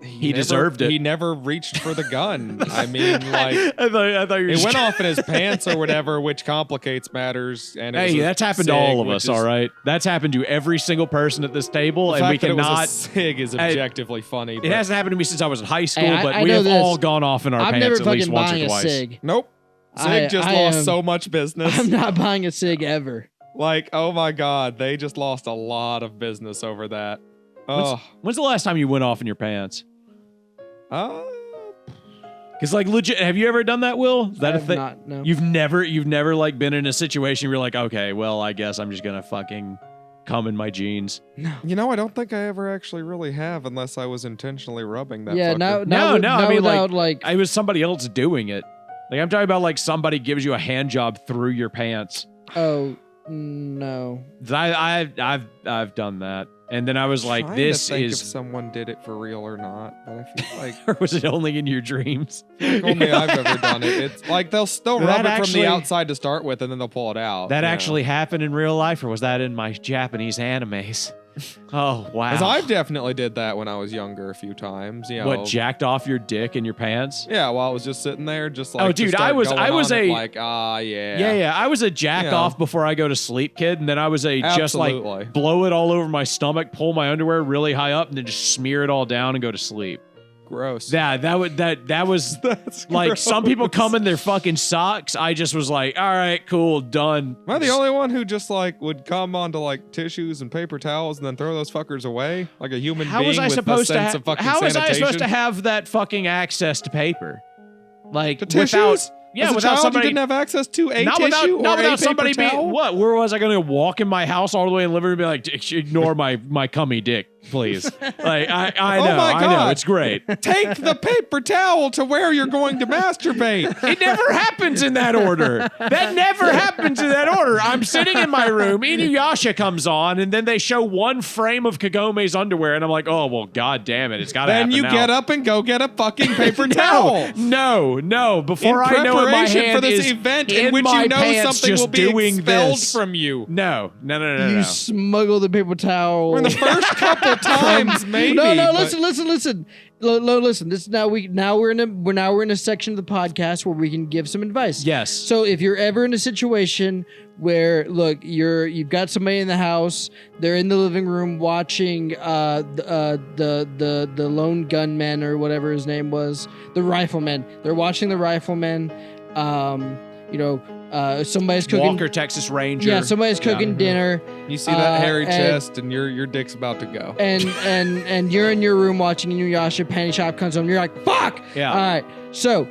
[SPEAKER 2] He deserved it.
[SPEAKER 3] He never reached for the gun. I mean, like,
[SPEAKER 2] I thought you were
[SPEAKER 3] it
[SPEAKER 2] just-
[SPEAKER 3] went off in his pants or whatever, which complicates matters. And it was
[SPEAKER 2] Hey,
[SPEAKER 3] a
[SPEAKER 2] that's happened to
[SPEAKER 3] SIG,
[SPEAKER 2] all of
[SPEAKER 3] which
[SPEAKER 2] us,
[SPEAKER 3] is-
[SPEAKER 2] all right? That's happened to every single person at this table,
[SPEAKER 3] The
[SPEAKER 2] and we
[SPEAKER 3] fact that it was a
[SPEAKER 2] cannot.
[SPEAKER 3] SIG is objectively funny.
[SPEAKER 2] It
[SPEAKER 3] but-
[SPEAKER 2] hasn't happened to me since I was in high school,
[SPEAKER 1] Hey,
[SPEAKER 2] but
[SPEAKER 1] I
[SPEAKER 2] we
[SPEAKER 1] know
[SPEAKER 2] have
[SPEAKER 1] this.
[SPEAKER 2] all gone off in our
[SPEAKER 1] I'm
[SPEAKER 2] pants
[SPEAKER 1] never
[SPEAKER 2] at least
[SPEAKER 1] fucking
[SPEAKER 2] once or
[SPEAKER 1] buying a
[SPEAKER 2] twice.
[SPEAKER 1] cig.
[SPEAKER 3] Nope. SIG just
[SPEAKER 1] I
[SPEAKER 3] lost
[SPEAKER 1] am-
[SPEAKER 3] so much business.
[SPEAKER 1] I'm not buying a cig ever.
[SPEAKER 3] Like, oh my God, they just lost a lot of business over that. Oh,
[SPEAKER 2] When's the last time you went off in your pants?
[SPEAKER 3] uh,
[SPEAKER 2] Because like legit, have you ever done that, Will? Is that
[SPEAKER 1] I
[SPEAKER 2] a
[SPEAKER 1] have
[SPEAKER 2] thing?
[SPEAKER 1] not, no.
[SPEAKER 2] You've never like been in a situation where you're like, okay, well, I guess I'm just gonna fucking come in my jeans.
[SPEAKER 3] you know, I don't think I ever actually really have, unless I was intentionally rubbing that.
[SPEAKER 1] Yeah,
[SPEAKER 3] fucker.
[SPEAKER 1] no.
[SPEAKER 2] I mean,
[SPEAKER 1] without, like
[SPEAKER 2] I was somebody else doing it. Like I'm talking about like somebody gives you a hand job through your pants.
[SPEAKER 1] oh no.
[SPEAKER 2] I've done that, and then I was like,
[SPEAKER 3] Trying
[SPEAKER 2] this
[SPEAKER 3] to think
[SPEAKER 2] is.
[SPEAKER 3] if someone did it for real or not, but I feel like
[SPEAKER 2] Or was it only in your dreams?
[SPEAKER 3] only I've ever done it. It's like they'll still
[SPEAKER 2] That
[SPEAKER 3] rub it from
[SPEAKER 2] actually-
[SPEAKER 3] the outside to start with, and then they'll pull it out.
[SPEAKER 2] That
[SPEAKER 3] you know.
[SPEAKER 2] actually happened in real life, or was that in my Japanese animes? Oh wow!
[SPEAKER 3] 'Cause I've definitely did that when I was younger a few times. You know,
[SPEAKER 2] What, jacked off your dick in your pants?
[SPEAKER 3] yeah, while I was just sitting there, just like
[SPEAKER 2] Oh,
[SPEAKER 3] to
[SPEAKER 2] dude,
[SPEAKER 3] start
[SPEAKER 2] I was
[SPEAKER 3] going
[SPEAKER 2] a-
[SPEAKER 3] on it like yeah.
[SPEAKER 2] Yeah. I was a jack
[SPEAKER 3] Yeah.
[SPEAKER 2] off before I go to sleep kid, and then I was a just
[SPEAKER 3] Absolutely.
[SPEAKER 2] like blow it all over my stomach, pull my underwear really high up, and then just smear it all down and go to sleep.
[SPEAKER 3] Gross.
[SPEAKER 2] Yeah, that was
[SPEAKER 3] That's
[SPEAKER 2] like some people
[SPEAKER 3] gross.
[SPEAKER 2] come in their fucking socks. I just was like, all right, cool, done.
[SPEAKER 3] Am I the only one who just like would come onto like tissues and paper towels and then throw those fuckers away like a human
[SPEAKER 2] How
[SPEAKER 3] being
[SPEAKER 2] was I
[SPEAKER 3] with
[SPEAKER 2] supposed
[SPEAKER 3] a
[SPEAKER 2] to?
[SPEAKER 3] sense of fucking
[SPEAKER 2] How was
[SPEAKER 3] sanitation?
[SPEAKER 2] I supposed to have that fucking access to paper? Like
[SPEAKER 3] The
[SPEAKER 2] without,
[SPEAKER 3] tissues?
[SPEAKER 2] yeah,
[SPEAKER 3] As a
[SPEAKER 2] without
[SPEAKER 3] child,
[SPEAKER 2] somebody.
[SPEAKER 3] you didn't have access to a
[SPEAKER 2] not
[SPEAKER 3] tissue
[SPEAKER 2] without,
[SPEAKER 3] or
[SPEAKER 2] not
[SPEAKER 3] a
[SPEAKER 2] without
[SPEAKER 3] paper
[SPEAKER 2] somebody
[SPEAKER 3] towel?
[SPEAKER 2] being what? Where was I going to walk in my house all the way in the living room and be like, ignore my cummy dick, please? Like I
[SPEAKER 3] Oh
[SPEAKER 2] know,
[SPEAKER 3] my
[SPEAKER 2] I know,
[SPEAKER 3] God.
[SPEAKER 2] it's great.
[SPEAKER 3] Take the paper towel to where you're going to masturbate.
[SPEAKER 2] It never happens in that order. That never happens in that order. I'm sitting in my room, Inuyasha comes on, and then they show one frame of Kagome's underwear, and I'm like, oh well, god damn it, it's got to happen
[SPEAKER 3] Then you
[SPEAKER 2] now.
[SPEAKER 3] get up and go get a fucking paper towel.
[SPEAKER 2] No. Before
[SPEAKER 3] In
[SPEAKER 2] I know it, my
[SPEAKER 3] preparation
[SPEAKER 2] hand
[SPEAKER 3] for this
[SPEAKER 2] is
[SPEAKER 3] event
[SPEAKER 2] in
[SPEAKER 3] in which
[SPEAKER 2] my
[SPEAKER 3] you know
[SPEAKER 2] pants
[SPEAKER 3] something
[SPEAKER 2] just
[SPEAKER 3] will be
[SPEAKER 2] doing
[SPEAKER 3] expelled
[SPEAKER 2] this.
[SPEAKER 3] from you.
[SPEAKER 2] No.
[SPEAKER 1] You smuggle the paper towel.
[SPEAKER 3] Or in the first couple times, maybe.
[SPEAKER 1] no,
[SPEAKER 3] but-
[SPEAKER 1] listen. Listen. This is now we're in a section of the podcast where we can give some advice.
[SPEAKER 2] Yes.
[SPEAKER 1] So if you're ever in a situation where look, you've got somebody in the house, they're in the living room watching the lone gunman or whatever his name was, the rifleman. They're watching the rifleman. somebody's cooking.
[SPEAKER 2] Walker, Texas Ranger.
[SPEAKER 1] Yeah, somebody's cooking dinner.
[SPEAKER 3] You see that hairy
[SPEAKER 1] and-
[SPEAKER 3] chest, and your dick's about to go.
[SPEAKER 1] And you're in your room watching Inuyasha. Panty shop comes home. You're like, fuck.
[SPEAKER 2] Yeah.
[SPEAKER 1] All right. So,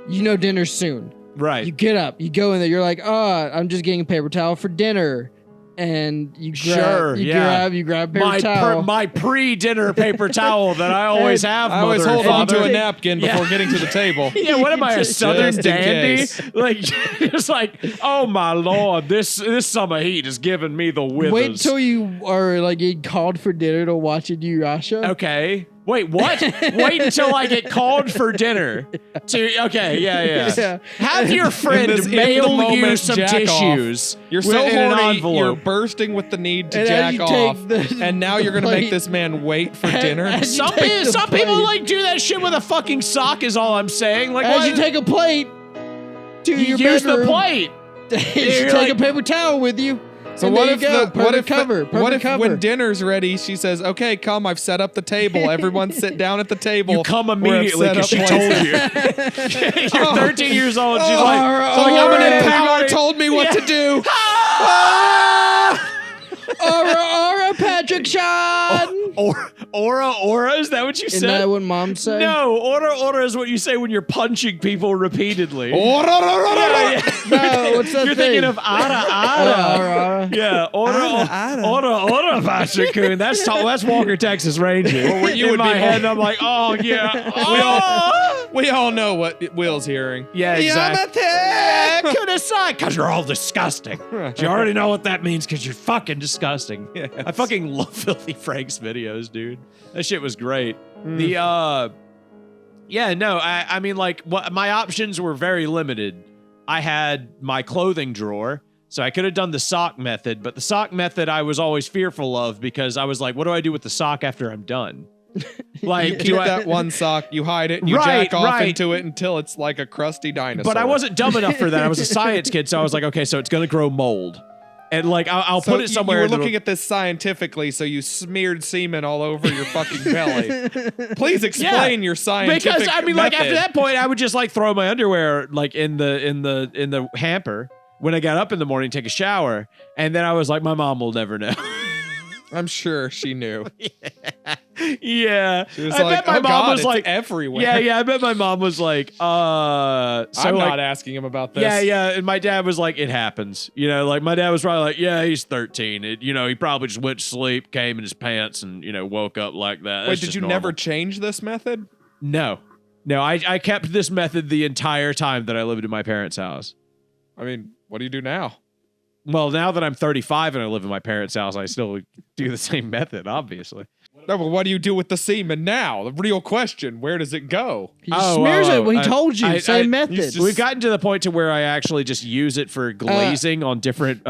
[SPEAKER 1] dinner's soon.
[SPEAKER 2] Right.
[SPEAKER 1] You get up. You go in there. You're like, I'm just getting a paper towel for dinner. And you grab a paper towel.
[SPEAKER 2] My pre-dinner paper towel that I always have.
[SPEAKER 3] I always hold on to a napkin
[SPEAKER 2] Yeah.
[SPEAKER 3] before getting to the table.
[SPEAKER 2] Yeah, what am I, a southern
[SPEAKER 3] Just in
[SPEAKER 2] dandy?
[SPEAKER 3] case.
[SPEAKER 2] Like, it's like, oh my lord, this summer heat is giving me the withers.
[SPEAKER 1] Wait till you are like getting called for dinner to watch Inuyasha.
[SPEAKER 2] Okay. Wait, what? Wait until I get called for dinner. Okay, yeah. Have your friend
[SPEAKER 3] In the
[SPEAKER 2] mail you
[SPEAKER 3] moment,
[SPEAKER 2] some
[SPEAKER 3] jack off.
[SPEAKER 2] tissues.
[SPEAKER 3] You're
[SPEAKER 2] with-
[SPEAKER 3] so
[SPEAKER 2] in an
[SPEAKER 3] horny,
[SPEAKER 2] envelope.
[SPEAKER 3] you're bursting with the need to
[SPEAKER 1] And as
[SPEAKER 3] jack
[SPEAKER 1] you
[SPEAKER 3] off,
[SPEAKER 1] take the
[SPEAKER 3] and now you're gonna
[SPEAKER 1] plate-
[SPEAKER 3] make this man wait for dinner.
[SPEAKER 1] as you
[SPEAKER 2] Some,
[SPEAKER 1] take the
[SPEAKER 2] some people
[SPEAKER 1] plate-
[SPEAKER 2] like do that shit with a fucking sock. Is all I'm saying. Like,
[SPEAKER 1] As
[SPEAKER 2] what?
[SPEAKER 1] you take a plate to
[SPEAKER 2] You
[SPEAKER 1] your
[SPEAKER 2] use
[SPEAKER 1] bedroom,
[SPEAKER 2] the plate.
[SPEAKER 1] you
[SPEAKER 2] You're
[SPEAKER 1] take
[SPEAKER 2] like-
[SPEAKER 1] a paper towel with you.
[SPEAKER 3] So
[SPEAKER 1] and
[SPEAKER 3] what
[SPEAKER 1] there
[SPEAKER 3] if
[SPEAKER 1] you go.
[SPEAKER 3] what if
[SPEAKER 1] Perfect cover?
[SPEAKER 3] when dinner's ready, she says, "Okay, come. I've set up the table. Everyone sit down at the table."
[SPEAKER 2] You come
[SPEAKER 3] We're
[SPEAKER 2] immediately
[SPEAKER 3] set
[SPEAKER 2] because
[SPEAKER 3] up
[SPEAKER 2] she
[SPEAKER 3] places.
[SPEAKER 2] told you. You're 13 years old. She's
[SPEAKER 3] Oh,
[SPEAKER 2] like,
[SPEAKER 3] someone in
[SPEAKER 2] everybody-
[SPEAKER 3] power told me what to do.
[SPEAKER 1] Aura, Patrick Sean.
[SPEAKER 2] Aura, is that what you
[SPEAKER 1] Isn't
[SPEAKER 2] said?
[SPEAKER 1] that what Mom said?
[SPEAKER 2] No, aura is what you say when you're punching people repeatedly.
[SPEAKER 3] Oh,
[SPEAKER 1] No, what's that
[SPEAKER 2] You're
[SPEAKER 1] thing?
[SPEAKER 2] thinking of ara.
[SPEAKER 1] Aura.
[SPEAKER 2] Yeah, aura, Patrick. That's Walker, Texas Ranger.
[SPEAKER 3] Or what you
[SPEAKER 2] in
[SPEAKER 3] would
[SPEAKER 2] my
[SPEAKER 3] be-
[SPEAKER 2] head, I'm like, oh yeah.
[SPEAKER 3] We all know what Will's hearing.
[SPEAKER 2] Yeah, exactly. Because you're all disgusting. You already know what that means because you're fucking disgusting.
[SPEAKER 3] Yes.
[SPEAKER 2] I fucking love Filthy Frank's videos, dude. That shit was great. I mean, like, my options were very limited. I had my clothing drawer, so I could have done the sock method, but the sock method I was always fearful of because I was like, what do I do with the sock after I'm done? Like,
[SPEAKER 3] You keep that one sock, you hide it, and you
[SPEAKER 2] Right,
[SPEAKER 3] jack off
[SPEAKER 2] right.
[SPEAKER 3] into it until it's like a crusty dinosaur.
[SPEAKER 2] But I wasn't dumb enough for that. I was a science kid, so I was like, okay, so it's gonna grow mold, and like I'll
[SPEAKER 3] So
[SPEAKER 2] put it somewhere.
[SPEAKER 3] You were
[SPEAKER 2] that'll-
[SPEAKER 3] looking at this scientifically, so you smeared semen all over your fucking belly. Please explain your scientific
[SPEAKER 2] because I mean, like after
[SPEAKER 3] method.
[SPEAKER 2] that point, I would just like throw my underwear like in the hamper when I got up in the morning, take a shower, and then I was like, my mom will never know.
[SPEAKER 3] I'm sure she knew.
[SPEAKER 2] Yeah,
[SPEAKER 3] She was
[SPEAKER 2] I
[SPEAKER 3] like,
[SPEAKER 2] bet my
[SPEAKER 3] "Oh
[SPEAKER 2] mom
[SPEAKER 3] God,
[SPEAKER 2] was
[SPEAKER 3] it's
[SPEAKER 2] like,
[SPEAKER 3] everywhere."
[SPEAKER 2] yeah. I bet my mom was like, so
[SPEAKER 3] I'm
[SPEAKER 2] like,
[SPEAKER 3] not asking him about this.
[SPEAKER 2] Yeah, and my dad was like, it happens. Like my dad was probably like, yeah, he's 13. He probably just went to sleep, came in his pants, and, woke up like that.
[SPEAKER 3] Wait,
[SPEAKER 2] That's
[SPEAKER 3] did
[SPEAKER 2] just
[SPEAKER 3] you
[SPEAKER 2] normal.
[SPEAKER 3] never change this method?
[SPEAKER 2] No, I kept this method the entire time that I lived in my parents' house.
[SPEAKER 3] I mean, what do you do now?
[SPEAKER 2] Well, now that I'm 35 and I live in my parents' house, I still do the same method, obviously.
[SPEAKER 3] No, but what do you do with the semen now? The real question: where does it go?
[SPEAKER 1] He smears it when he told you. Same method.
[SPEAKER 2] We've gotten to the point to where I actually just use it for glazing on different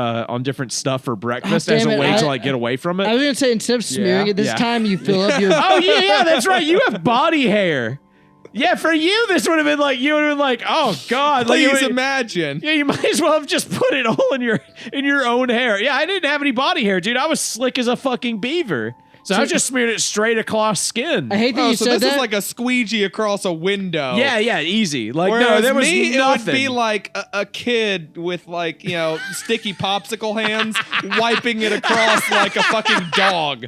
[SPEAKER 2] stuff for breakfast as
[SPEAKER 1] damn
[SPEAKER 2] a
[SPEAKER 1] it,
[SPEAKER 2] way to
[SPEAKER 1] I-
[SPEAKER 2] like get away from it.
[SPEAKER 1] I was gonna say instead of smearing it this
[SPEAKER 2] Yeah.
[SPEAKER 1] time, you fill up your.
[SPEAKER 2] Oh yeah, that's right. You have body hair. Yeah, for you, this would have been like oh god, like
[SPEAKER 3] Please imagine.
[SPEAKER 2] Yeah, you might as well have just put it all in your own hair. Yeah, I didn't have any body hair, dude. I was slick as a fucking beaver. So I just smeared it straight across skin.
[SPEAKER 1] I hate that
[SPEAKER 3] Oh,
[SPEAKER 1] you
[SPEAKER 3] so
[SPEAKER 1] said
[SPEAKER 3] this
[SPEAKER 1] that.
[SPEAKER 3] is like a squeegee across a window.
[SPEAKER 2] Yeah, easy. Like
[SPEAKER 3] Whereas
[SPEAKER 2] no, there was
[SPEAKER 3] me,
[SPEAKER 2] nothing.
[SPEAKER 3] it would be like a kid with like, sticky popsicle hands wiping it across like a fucking dog.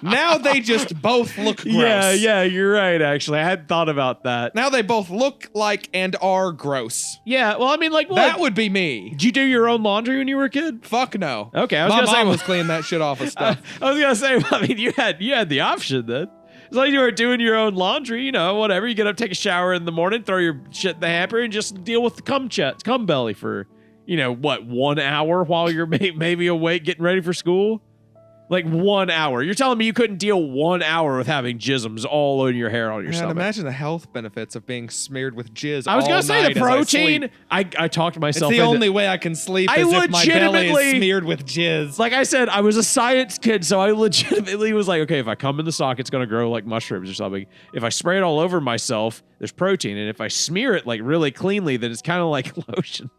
[SPEAKER 3] Now they just both look gross.
[SPEAKER 2] Yeah, you're right, actually. I hadn't thought about that.
[SPEAKER 3] Now they both look like and are gross.
[SPEAKER 2] Yeah, well, I mean, like,
[SPEAKER 3] That would be me.
[SPEAKER 2] did you do your own laundry when you were a kid?
[SPEAKER 3] Fuck no.
[SPEAKER 2] Okay, I was
[SPEAKER 3] My
[SPEAKER 2] gonna say,
[SPEAKER 3] mom
[SPEAKER 2] well-
[SPEAKER 3] was cleaning that shit off of stuff.
[SPEAKER 2] I was gonna say, I mean, you had the option then. As long as you were doing your own laundry, whatever. You get up, take a shower in the morning, throw your shit in the hamper, and just deal with the cum belly for, 1 hour while you're maybe awake getting ready for school? Like 1 hour. You're telling me you couldn't deal 1 hour with having jisms all over your hair on your
[SPEAKER 3] Man,
[SPEAKER 2] stomach?
[SPEAKER 3] imagine the health benefits of being smeared with jizz.
[SPEAKER 2] I was
[SPEAKER 3] going
[SPEAKER 2] gonna
[SPEAKER 3] to
[SPEAKER 2] say the protein. I talked
[SPEAKER 3] It's
[SPEAKER 2] myself
[SPEAKER 3] the
[SPEAKER 2] into
[SPEAKER 3] only way I can sleep
[SPEAKER 2] I
[SPEAKER 3] is if my belly is
[SPEAKER 2] legitimately-
[SPEAKER 3] smeared with jizz.
[SPEAKER 2] Like I said, I was a science kid, so I legitimately was like, okay, if I come in the sock, it's gonna grow like mushrooms or something. If I spray it all over myself, there's protein, and if I smear it like really cleanly, then it's kind of like lotion.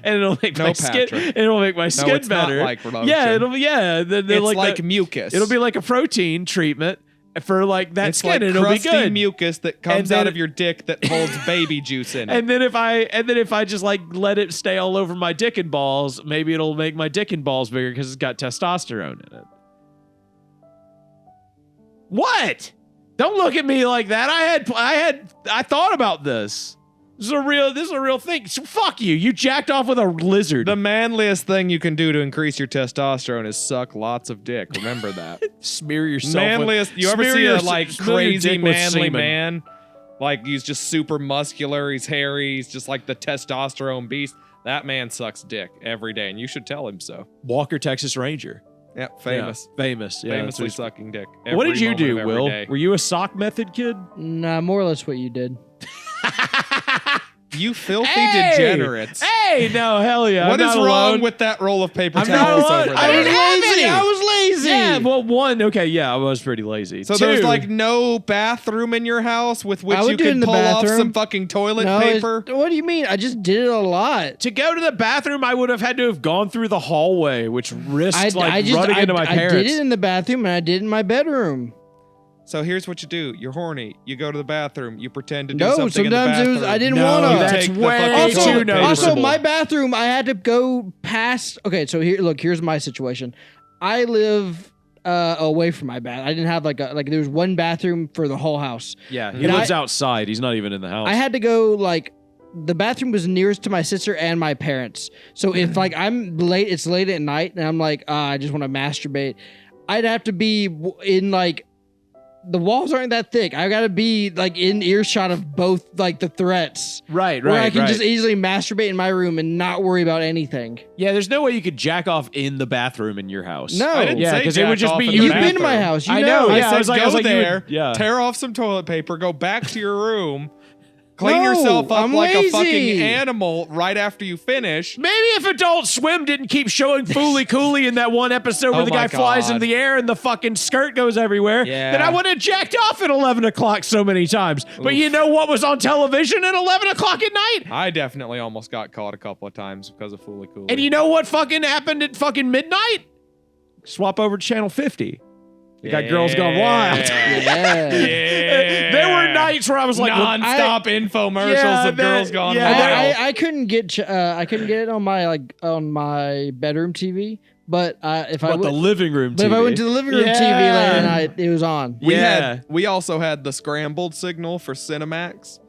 [SPEAKER 2] And it'll make
[SPEAKER 3] No,
[SPEAKER 2] my skin.
[SPEAKER 3] Patrick.
[SPEAKER 2] It'll make my skin
[SPEAKER 3] it's not
[SPEAKER 2] better.
[SPEAKER 3] like lotion.
[SPEAKER 2] Yeah, it'll be
[SPEAKER 3] it's like
[SPEAKER 2] the-
[SPEAKER 3] mucus.
[SPEAKER 2] It'll be like a protein treatment, for like that
[SPEAKER 3] It's
[SPEAKER 2] skin.
[SPEAKER 3] like
[SPEAKER 2] It'll be
[SPEAKER 3] crusty
[SPEAKER 2] good.
[SPEAKER 3] mucus that comes
[SPEAKER 2] then-
[SPEAKER 3] out of your dick that holds baby juice in it.
[SPEAKER 2] And then if I just like let it stay all over my dick and balls, maybe it'll make my dick and balls bigger because it's got testosterone in it. What? Don't look at me like that. I thought about this. This is a real thing. So fuck you. You jacked off with a lizard.
[SPEAKER 3] The manliest thing you can do to increase your testosterone is suck lots of dick. Remember that.
[SPEAKER 2] Smear yourself.
[SPEAKER 3] Manliest. You ever
[SPEAKER 2] smear
[SPEAKER 3] see
[SPEAKER 2] your-
[SPEAKER 3] a like
[SPEAKER 2] smear your
[SPEAKER 3] crazy
[SPEAKER 2] dick with
[SPEAKER 3] manly
[SPEAKER 2] semen.
[SPEAKER 3] man? Like he's just super muscular. He's hairy. He's just like the testosterone beast. That man sucks dick every day, and you should tell him so.
[SPEAKER 2] Walker, Texas Ranger.
[SPEAKER 3] Yep, famous.
[SPEAKER 2] Yeah, famous. Yeah,
[SPEAKER 3] Famously
[SPEAKER 2] that's what
[SPEAKER 3] sucking dick.
[SPEAKER 2] he's- What did
[SPEAKER 3] every
[SPEAKER 2] you do,
[SPEAKER 3] moment of every
[SPEAKER 2] Will?
[SPEAKER 3] day.
[SPEAKER 2] Were you a sock method kid?
[SPEAKER 1] Nah, more or less what you did.
[SPEAKER 3] You filthy
[SPEAKER 2] Hey!
[SPEAKER 3] degenerates.
[SPEAKER 2] Hey, no, hell yeah.
[SPEAKER 3] What
[SPEAKER 2] I'm
[SPEAKER 3] is
[SPEAKER 2] not
[SPEAKER 3] wrong
[SPEAKER 2] alone.
[SPEAKER 3] with that roll of paper
[SPEAKER 2] I'm not
[SPEAKER 3] towels
[SPEAKER 2] alone.
[SPEAKER 3] over
[SPEAKER 2] I
[SPEAKER 3] there?
[SPEAKER 2] didn't have any.
[SPEAKER 1] I was lazy.
[SPEAKER 2] Yeah, well, one, okay, yeah, I was pretty lazy.
[SPEAKER 3] So
[SPEAKER 2] Two,
[SPEAKER 3] there's like no bathroom in your house with which
[SPEAKER 1] I would
[SPEAKER 3] you
[SPEAKER 1] do it in
[SPEAKER 3] can
[SPEAKER 1] the
[SPEAKER 3] pull off
[SPEAKER 1] bathroom.
[SPEAKER 3] some fucking toilet
[SPEAKER 1] No,
[SPEAKER 3] paper?
[SPEAKER 1] what do you mean? I just did it a lot.
[SPEAKER 2] to go to the bathroom, I would have had to have gone through the hallway, which risked running into my parents.
[SPEAKER 1] I did it in the bathroom and I did it in my bedroom.
[SPEAKER 3] So here's what you do. You're horny. You go to the bathroom. You pretend to do
[SPEAKER 1] No,
[SPEAKER 3] something in the
[SPEAKER 1] sometimes
[SPEAKER 3] bathroom.
[SPEAKER 1] I didn't
[SPEAKER 2] No,
[SPEAKER 1] want to.
[SPEAKER 3] You
[SPEAKER 2] that's
[SPEAKER 3] take the
[SPEAKER 2] way
[SPEAKER 3] fucking
[SPEAKER 2] too
[SPEAKER 3] toilet paper.
[SPEAKER 2] noticeable.
[SPEAKER 1] Also, my bathroom, I had to go past. Okay, so here's my situation. I live away from my bath. I didn't have like there was one bathroom for the whole house.
[SPEAKER 2] Yeah, he
[SPEAKER 1] And
[SPEAKER 2] lives outside. He's not even in the house.
[SPEAKER 1] I had to go like the bathroom was nearest to my sister and my parents. So if like I'm late, it's late at night, and I'm like, I just want to masturbate. I'd have to be in like. The walls aren't that thick. I gotta be like in earshot of both like the threats.
[SPEAKER 2] right,
[SPEAKER 1] Where I can
[SPEAKER 2] right.
[SPEAKER 1] just easily masturbate in my room and not worry about anything.
[SPEAKER 2] Yeah, there's no way you could jack off in the bathroom in your house.
[SPEAKER 1] No.
[SPEAKER 3] I didn't
[SPEAKER 2] Yeah,
[SPEAKER 3] say
[SPEAKER 2] because it would
[SPEAKER 3] jack
[SPEAKER 2] just
[SPEAKER 3] off
[SPEAKER 2] be
[SPEAKER 3] in
[SPEAKER 2] you.
[SPEAKER 3] the
[SPEAKER 1] You've been to my
[SPEAKER 3] bathroom.
[SPEAKER 1] house. You
[SPEAKER 2] I
[SPEAKER 1] know.
[SPEAKER 2] know,
[SPEAKER 3] I
[SPEAKER 2] yeah,
[SPEAKER 3] said
[SPEAKER 2] I was like-
[SPEAKER 3] go
[SPEAKER 2] I was like, you
[SPEAKER 3] there,
[SPEAKER 2] would- yeah.
[SPEAKER 3] tear off some toilet paper, go back to your room, clean
[SPEAKER 1] No,
[SPEAKER 3] yourself up
[SPEAKER 1] I'm
[SPEAKER 3] like a
[SPEAKER 1] lazy.
[SPEAKER 3] fucking animal right after you finish.
[SPEAKER 2] Maybe if Adult Swim didn't keep showing Fooly Cooley in that one episode where
[SPEAKER 3] Oh
[SPEAKER 2] the
[SPEAKER 3] my
[SPEAKER 2] guy flies
[SPEAKER 3] God.
[SPEAKER 2] in the air and the fucking skirt goes everywhere,
[SPEAKER 3] Yeah.
[SPEAKER 2] then I would have jacked off at 11 o'clock so many times. But you know what was on television at 11 o'clock at night?
[SPEAKER 3] I definitely almost got caught a couple of times because of Fooly Cooley.
[SPEAKER 2] And you know what fucking happened at fucking midnight? Swap over to channel 50. You got Girls Gone Wild.
[SPEAKER 1] Yeah.
[SPEAKER 2] There were nights where I was like,
[SPEAKER 3] non-stop infomercials
[SPEAKER 2] Yeah,
[SPEAKER 3] of
[SPEAKER 2] that-
[SPEAKER 3] Girls Gone
[SPEAKER 2] yeah,
[SPEAKER 3] Wild.
[SPEAKER 1] I couldn't get it on my bedroom TV, but if I
[SPEAKER 2] what, the
[SPEAKER 1] went,
[SPEAKER 2] living room
[SPEAKER 1] but
[SPEAKER 2] TV?
[SPEAKER 1] if I went to the living room TV
[SPEAKER 2] Yeah.
[SPEAKER 1] late at night, it was on.
[SPEAKER 3] We also had the scrambled signal for Cinemax,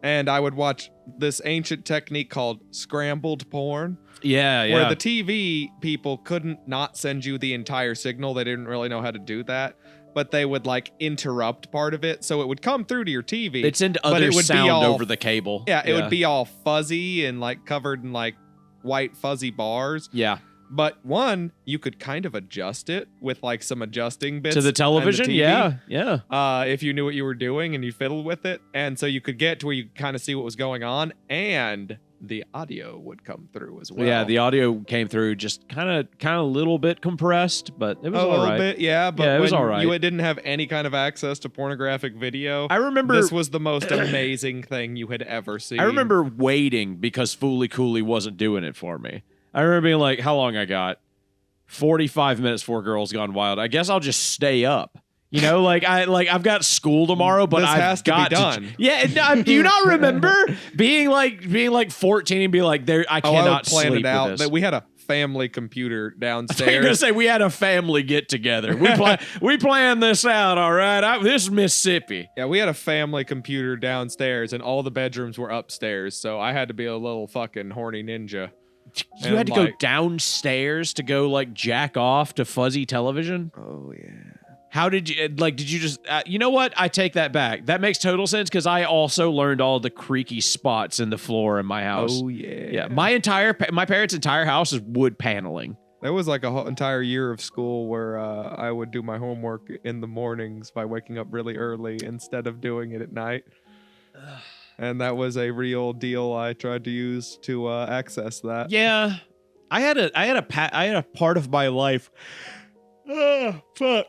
[SPEAKER 3] and I would watch this ancient technique called scrambled porn,
[SPEAKER 2] yeah,
[SPEAKER 3] where the TV people couldn't not send you the entire signal. They didn't really know how to do that, but they would like interrupt part of it, so it would come through to your TV.
[SPEAKER 2] They'd send
[SPEAKER 3] but
[SPEAKER 2] other
[SPEAKER 3] it would be
[SPEAKER 2] sound
[SPEAKER 3] all-
[SPEAKER 2] over the cable.
[SPEAKER 3] Yeah, it would be all fuzzy and like covered in like white fuzzy bars.
[SPEAKER 2] Yeah.
[SPEAKER 3] But one, you could kind of adjust it with like some adjusting bits
[SPEAKER 2] To the
[SPEAKER 3] and
[SPEAKER 2] television?
[SPEAKER 3] TV,
[SPEAKER 2] Yeah.
[SPEAKER 3] if you knew what you were doing and you fiddled with it, and so you could get to where you kind of see what was going on, and the audio would come through as well.
[SPEAKER 2] Yeah, the audio came through just kind of a little bit compressed, but it was
[SPEAKER 3] a
[SPEAKER 2] all
[SPEAKER 3] little
[SPEAKER 2] right.
[SPEAKER 3] bit, yeah. But
[SPEAKER 2] Yeah, it was
[SPEAKER 3] when
[SPEAKER 2] all right.
[SPEAKER 3] you didn't have any kind of access to pornographic video,
[SPEAKER 2] I remember
[SPEAKER 3] this was the most amazing thing you had ever seen.
[SPEAKER 2] I remember waiting because Fooly Cooley wasn't doing it for me. I remember being like, how long I got? 45 minutes before Girls Gone Wild. I guess I'll just stay up. You know, I've got school tomorrow, but
[SPEAKER 3] This
[SPEAKER 2] I've
[SPEAKER 3] has to be
[SPEAKER 2] got
[SPEAKER 3] done.
[SPEAKER 2] Yeah, do you not remember being like 14 and be like, there? I
[SPEAKER 3] I
[SPEAKER 2] cannot
[SPEAKER 3] would plan
[SPEAKER 2] sleep
[SPEAKER 3] it out.
[SPEAKER 2] with
[SPEAKER 3] That
[SPEAKER 2] this.
[SPEAKER 3] we had a family computer
[SPEAKER 2] I was
[SPEAKER 3] downstairs.
[SPEAKER 2] gonna say we had a family get together. We planned this out, all right. This is Mississippi.
[SPEAKER 3] Yeah, we had a family computer downstairs, and all the bedrooms were upstairs. So I had to be a little fucking horny ninja.
[SPEAKER 2] You
[SPEAKER 3] And
[SPEAKER 2] had to
[SPEAKER 3] I'm
[SPEAKER 2] go
[SPEAKER 3] like,
[SPEAKER 2] downstairs to go like jack off to fuzzy television.
[SPEAKER 3] Oh yeah.
[SPEAKER 2] How did you did you just you know what? I take that back. That makes total sense because I also learned all the creaky spots in the floor in my house.
[SPEAKER 3] Oh yeah.
[SPEAKER 2] Yeah, my parents' entire house is wood paneling.
[SPEAKER 3] There was like a whole entire year of school where I would do my homework in the mornings by waking up really early instead of doing it at night. And that was a real deal I tried to use to access that.
[SPEAKER 2] Yeah, I had a part of my life. Oh fuck!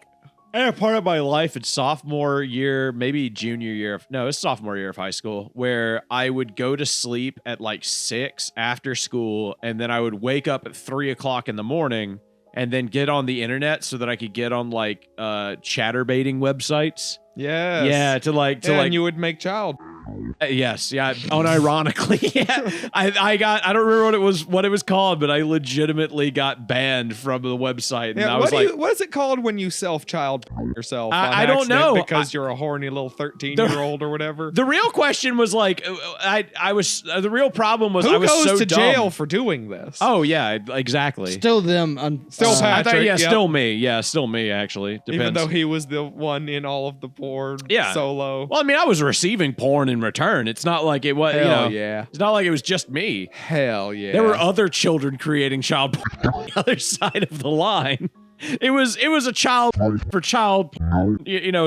[SPEAKER 2] I had a part of my life in sophomore year, maybe junior year. It's sophomore year of high school, where I would go to sleep at like 6 after school, and then I would wake up at 3 o'clock in the morning and then get on the internet so that I could get on like chatterbaiting websites.
[SPEAKER 3] Yes.
[SPEAKER 2] Yeah, to like
[SPEAKER 3] and you would make child.
[SPEAKER 2] Yes, yeah. Unironically, yeah. I don't remember what it was called, but I legitimately got banned from the website. And
[SPEAKER 3] Yeah,
[SPEAKER 2] I was
[SPEAKER 3] what is it called when you self-child yourself?
[SPEAKER 2] I don't know
[SPEAKER 3] because you're a horny little 13-year-old or whatever.
[SPEAKER 2] The real question was like, I was the real problem was
[SPEAKER 3] Who
[SPEAKER 2] I was
[SPEAKER 3] goes
[SPEAKER 2] so
[SPEAKER 3] to
[SPEAKER 2] dumb.
[SPEAKER 3] jail for doing this?
[SPEAKER 2] Oh yeah, exactly.
[SPEAKER 1] Still them.
[SPEAKER 3] Still
[SPEAKER 2] I
[SPEAKER 3] Patrick.
[SPEAKER 2] thought, yeah,
[SPEAKER 3] yep.
[SPEAKER 2] still me. Yeah, still me. Actually, depends.
[SPEAKER 3] Even though he was the one in all of the porn solo.
[SPEAKER 2] Well, I mean, I was receiving porn in return. It's not like it was,
[SPEAKER 3] Hell yeah.
[SPEAKER 2] It's not like it was just me.
[SPEAKER 3] Hell yeah.
[SPEAKER 2] There were other children creating child porn on the other side of the line. It was a child for child,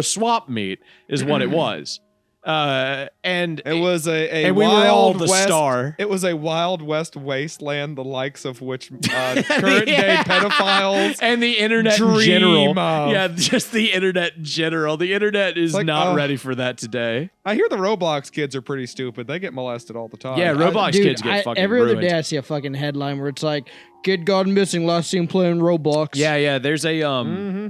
[SPEAKER 2] swap meet is what it was. And
[SPEAKER 3] it was a
[SPEAKER 2] and
[SPEAKER 3] wild
[SPEAKER 2] we were all the
[SPEAKER 3] west,
[SPEAKER 2] star.
[SPEAKER 3] It was a wild west wasteland, the likes of which current day pedophiles
[SPEAKER 2] and the internet in
[SPEAKER 3] dream
[SPEAKER 2] general.
[SPEAKER 3] of.
[SPEAKER 2] Yeah, just the internet in general. The internet is
[SPEAKER 3] like,
[SPEAKER 2] not ready for that today.
[SPEAKER 3] I hear the Roblox kids are pretty stupid. They get molested all the time.
[SPEAKER 2] Yeah, Roblox
[SPEAKER 1] Dude,
[SPEAKER 2] kids get fucking
[SPEAKER 1] every
[SPEAKER 2] ruined.
[SPEAKER 1] other day I see a fucking headline where it's like, kid gone missing, last seen playing Roblox.
[SPEAKER 2] Yeah. There's a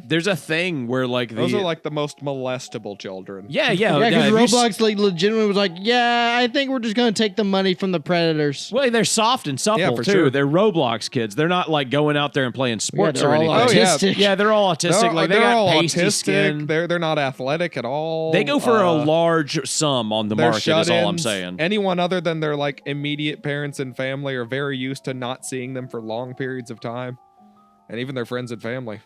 [SPEAKER 2] there's a thing where like
[SPEAKER 3] those are like the most molestable children.
[SPEAKER 2] Yeah,
[SPEAKER 1] because Roblox like legitimately was like, yeah, I think we're just gonna take the money from the predators.
[SPEAKER 2] Well, they're soft and supple
[SPEAKER 3] for
[SPEAKER 2] too.
[SPEAKER 3] sure.
[SPEAKER 2] They're Roblox kids. They're not like going out there and playing sports
[SPEAKER 1] they're
[SPEAKER 2] or
[SPEAKER 1] all
[SPEAKER 2] anything.
[SPEAKER 1] autistic.
[SPEAKER 2] Yeah, they're all autistic. Like they
[SPEAKER 3] they're
[SPEAKER 2] got
[SPEAKER 3] all
[SPEAKER 2] pasty
[SPEAKER 3] autistic.
[SPEAKER 2] skin.
[SPEAKER 3] They're not athletic at all.
[SPEAKER 2] They go for a large sum on the
[SPEAKER 3] They're
[SPEAKER 2] market. Is all I'm
[SPEAKER 3] shut-ins.
[SPEAKER 2] saying.
[SPEAKER 3] Anyone other than their like immediate parents and family are very used to not seeing them for long periods of time, and even their friends and family.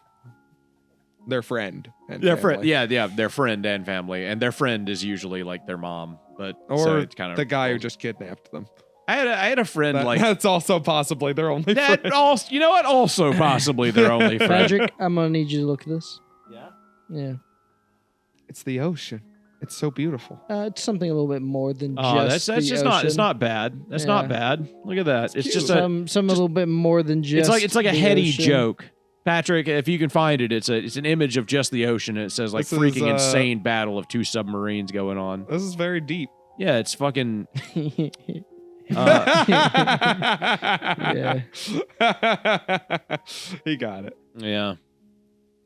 [SPEAKER 3] Their friend and
[SPEAKER 2] Their
[SPEAKER 3] family.
[SPEAKER 2] friend, yeah, their friend and family, and their friend is usually like their mom, but
[SPEAKER 3] or
[SPEAKER 2] so it's kind of
[SPEAKER 3] the guy who just kidnapped them.
[SPEAKER 2] I had a friend like
[SPEAKER 3] That's also possibly their only
[SPEAKER 2] that.
[SPEAKER 3] friend.
[SPEAKER 2] Also, you know what? Also, possibly their only friend.
[SPEAKER 1] Patrick, I'm gonna need you to look at this.
[SPEAKER 2] Yeah.
[SPEAKER 1] Yeah.
[SPEAKER 3] It's the ocean. It's so beautiful.
[SPEAKER 1] It's something a little bit more than
[SPEAKER 2] Oh,
[SPEAKER 1] just
[SPEAKER 2] that's
[SPEAKER 1] the
[SPEAKER 2] just not. It's
[SPEAKER 1] ocean.
[SPEAKER 2] not bad. That's not bad. Look at that. It's
[SPEAKER 3] cute.
[SPEAKER 2] just
[SPEAKER 1] some a little bit more than just.
[SPEAKER 2] It's like a
[SPEAKER 1] the
[SPEAKER 2] heady
[SPEAKER 1] ocean.
[SPEAKER 2] joke. Patrick, if you can find it, it's an image of just the ocean, and it says like
[SPEAKER 3] This is,
[SPEAKER 2] freaking insane battle of two submarines going on.
[SPEAKER 3] This is very deep.
[SPEAKER 2] Yeah, it's fucking.
[SPEAKER 1] Yeah.
[SPEAKER 3] He got it.
[SPEAKER 2] Yeah.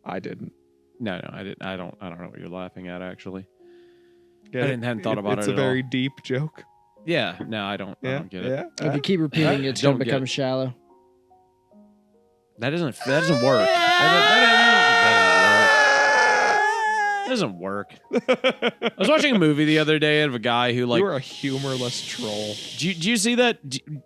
[SPEAKER 3] I didn't.
[SPEAKER 2] No, I didn't. I don't know what you're laughing at. Actually,
[SPEAKER 3] Get
[SPEAKER 2] I
[SPEAKER 3] it?
[SPEAKER 2] hadn't thought about
[SPEAKER 3] it's
[SPEAKER 2] it
[SPEAKER 3] a
[SPEAKER 2] at
[SPEAKER 3] very
[SPEAKER 2] all.
[SPEAKER 3] deep joke.
[SPEAKER 2] Yeah. No, I don't. I
[SPEAKER 3] Yeah.
[SPEAKER 2] don't get it.
[SPEAKER 3] Yeah.
[SPEAKER 1] If you keep repeating it, it's gonna
[SPEAKER 2] Don't get
[SPEAKER 1] become
[SPEAKER 2] it.
[SPEAKER 1] shallow.
[SPEAKER 2] That doesn't work. That doesn't work. I was watching a movie the other day of a guy who like.
[SPEAKER 3] You are a humorless troll.
[SPEAKER 2] Do you see that?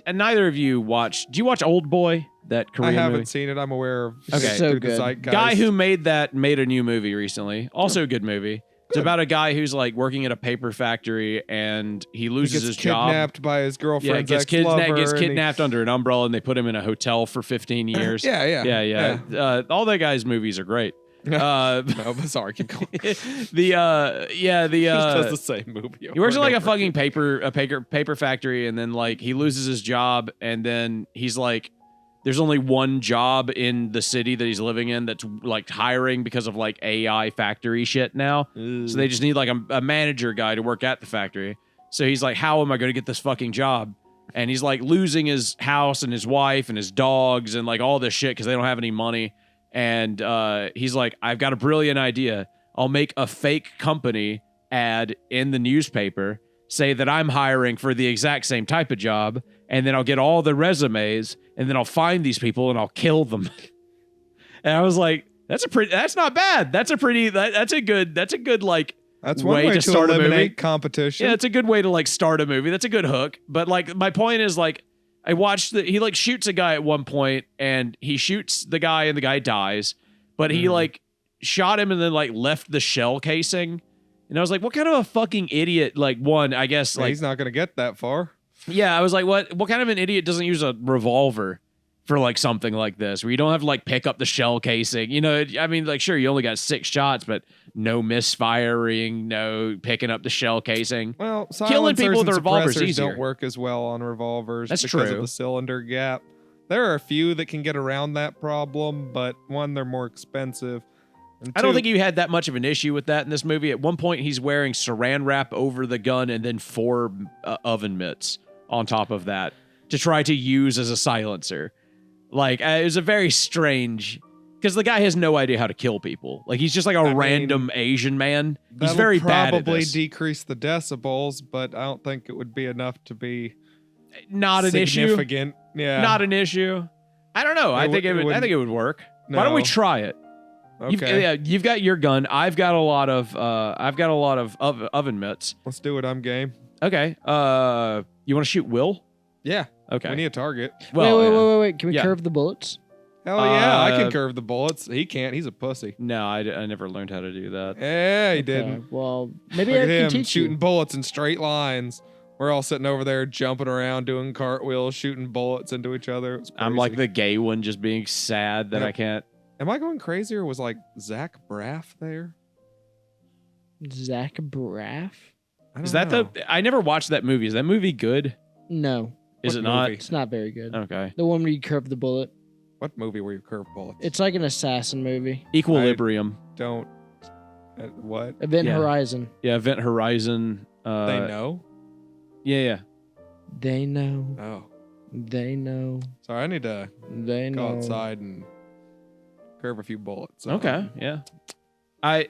[SPEAKER 2] And neither of you watched. Do you watch Old Boy? That Korean
[SPEAKER 3] I haven't
[SPEAKER 2] movie?
[SPEAKER 3] seen it. I'm aware of
[SPEAKER 2] Okay.
[SPEAKER 3] it
[SPEAKER 1] So
[SPEAKER 3] through
[SPEAKER 1] good.
[SPEAKER 3] the zeitgeist.
[SPEAKER 2] Guy who made that made a new movie recently. Also a good movie. It's about a guy who's like working at a paper factory and he
[SPEAKER 3] He
[SPEAKER 2] loses
[SPEAKER 3] gets
[SPEAKER 2] his job.
[SPEAKER 3] kidnapped by his
[SPEAKER 2] Yeah,
[SPEAKER 3] girlfriend's
[SPEAKER 2] gets
[SPEAKER 3] ex-lover.
[SPEAKER 2] gets
[SPEAKER 3] and he-
[SPEAKER 2] kidnapped under an umbrella and they put him in a hotel for 15 years.
[SPEAKER 3] Yeah.
[SPEAKER 2] All that guy's movies are great.
[SPEAKER 3] No, but sorry, keep going.
[SPEAKER 2] He
[SPEAKER 3] He does the same movie.
[SPEAKER 2] he works in like a fucking paper factory and then like he loses his job and then he's like there's only one job in the city that he's living in that's like hiring because of like AI factory shit now. So they just need like a manager guy to work at the factory. So he's like, how am I going to get this fucking job? And he's like losing his house and his wife and his dogs and like all this shit because they don't have any money. And he's like, I've got a brilliant idea. I'll make a fake company ad in the newspaper, say that I'm hiring for the exact same type of job, and then I'll get all the resumes, and then I'll find these people and I'll kill them. And I was like, that's not bad. That's a good like
[SPEAKER 3] That's one way to
[SPEAKER 2] start a movie.
[SPEAKER 3] eliminate competition.
[SPEAKER 2] Yeah, it's a good way to like start a movie. That's a good hook. But like my point is like I watched he like shoots a guy at one point and he shoots the guy and the guy dies, but he like shot him and then like left the shell casing. And I was like, what kind of a fucking idiot? Like one, I guess
[SPEAKER 3] Yeah,
[SPEAKER 2] like
[SPEAKER 3] he's not going to get that far.
[SPEAKER 2] yeah, I was like, what kind of an idiot doesn't use a revolver for like something like this where you don't have to like pick up the shell casing? You know, I mean, like, sure, you only got 6 shots, but no misfiring, no picking up the shell casing.
[SPEAKER 3] Well,
[SPEAKER 2] Killing people with
[SPEAKER 3] silencers
[SPEAKER 2] a
[SPEAKER 3] and
[SPEAKER 2] revolver is
[SPEAKER 3] suppressors
[SPEAKER 2] easier.
[SPEAKER 3] don't work as well on revolvers
[SPEAKER 2] That's
[SPEAKER 3] because
[SPEAKER 2] true.
[SPEAKER 3] of the cylinder gap. There are a few that can get around that problem, but one, they're more expensive. And
[SPEAKER 2] I don't
[SPEAKER 3] two,
[SPEAKER 2] think you had that much of an issue with that in this movie. At one point, he's wearing saran wrap over the gun and then 4 oven mitts on top of that to try to use as a silencer. Like, it was a very strange Because the guy has no idea how to kill people. Like, he's just like a random Asian man. He's very bad at
[SPEAKER 3] probably
[SPEAKER 2] this.
[SPEAKER 3] decrease the decibels, but I don't think it would be enough to be
[SPEAKER 2] not an issue.
[SPEAKER 3] Significant. Yeah.
[SPEAKER 2] Not an issue. I don't know. I think it would work.
[SPEAKER 3] No.
[SPEAKER 2] Why don't we try it?
[SPEAKER 3] Okay.
[SPEAKER 2] You've got your gun. I've got a lot of oven mitts.
[SPEAKER 3] Let's do it. I'm game.
[SPEAKER 2] Okay. You want to shoot Will?
[SPEAKER 3] Yeah.
[SPEAKER 2] Okay.
[SPEAKER 3] We need a target.
[SPEAKER 2] Well,
[SPEAKER 1] wait. Can we curve the bullets?
[SPEAKER 3] Hell yeah, I can curve the bullets. He can't. He's a pussy.
[SPEAKER 2] No, I never learned how to do that.
[SPEAKER 3] Yeah, he didn't.
[SPEAKER 1] Well, maybe
[SPEAKER 3] Look
[SPEAKER 1] I
[SPEAKER 3] at
[SPEAKER 1] can
[SPEAKER 3] him
[SPEAKER 1] teach
[SPEAKER 3] shooting
[SPEAKER 1] you.
[SPEAKER 3] bullets in straight lines. We're all sitting over there jumping around, doing cartwheels, shooting bullets into each other. It's
[SPEAKER 2] I'm like
[SPEAKER 3] crazy.
[SPEAKER 2] the gay one, just being sad that I can't.
[SPEAKER 3] Am I going crazy, or was like Zach Braff there?
[SPEAKER 1] Zach Braff?
[SPEAKER 2] Is that I never watched that movie. Is that movie good?
[SPEAKER 1] No,
[SPEAKER 2] Is
[SPEAKER 3] What
[SPEAKER 2] it not?
[SPEAKER 3] movie?
[SPEAKER 1] it's not very good.
[SPEAKER 2] Okay.
[SPEAKER 1] The one where you curve the bullet.
[SPEAKER 3] What movie where you curve bullets?
[SPEAKER 1] It's like an assassin movie.
[SPEAKER 2] Equilibrium.
[SPEAKER 3] Don't. What?
[SPEAKER 1] Event
[SPEAKER 2] Yeah.
[SPEAKER 1] Horizon.
[SPEAKER 2] Yeah, Event Horizon.
[SPEAKER 3] They know?
[SPEAKER 2] Yeah.
[SPEAKER 1] They know.
[SPEAKER 3] Oh.
[SPEAKER 1] They know.
[SPEAKER 3] Sorry, I need to
[SPEAKER 1] They
[SPEAKER 3] go
[SPEAKER 1] know.
[SPEAKER 3] outside and curve a few bullets.
[SPEAKER 2] Okay. Yeah. I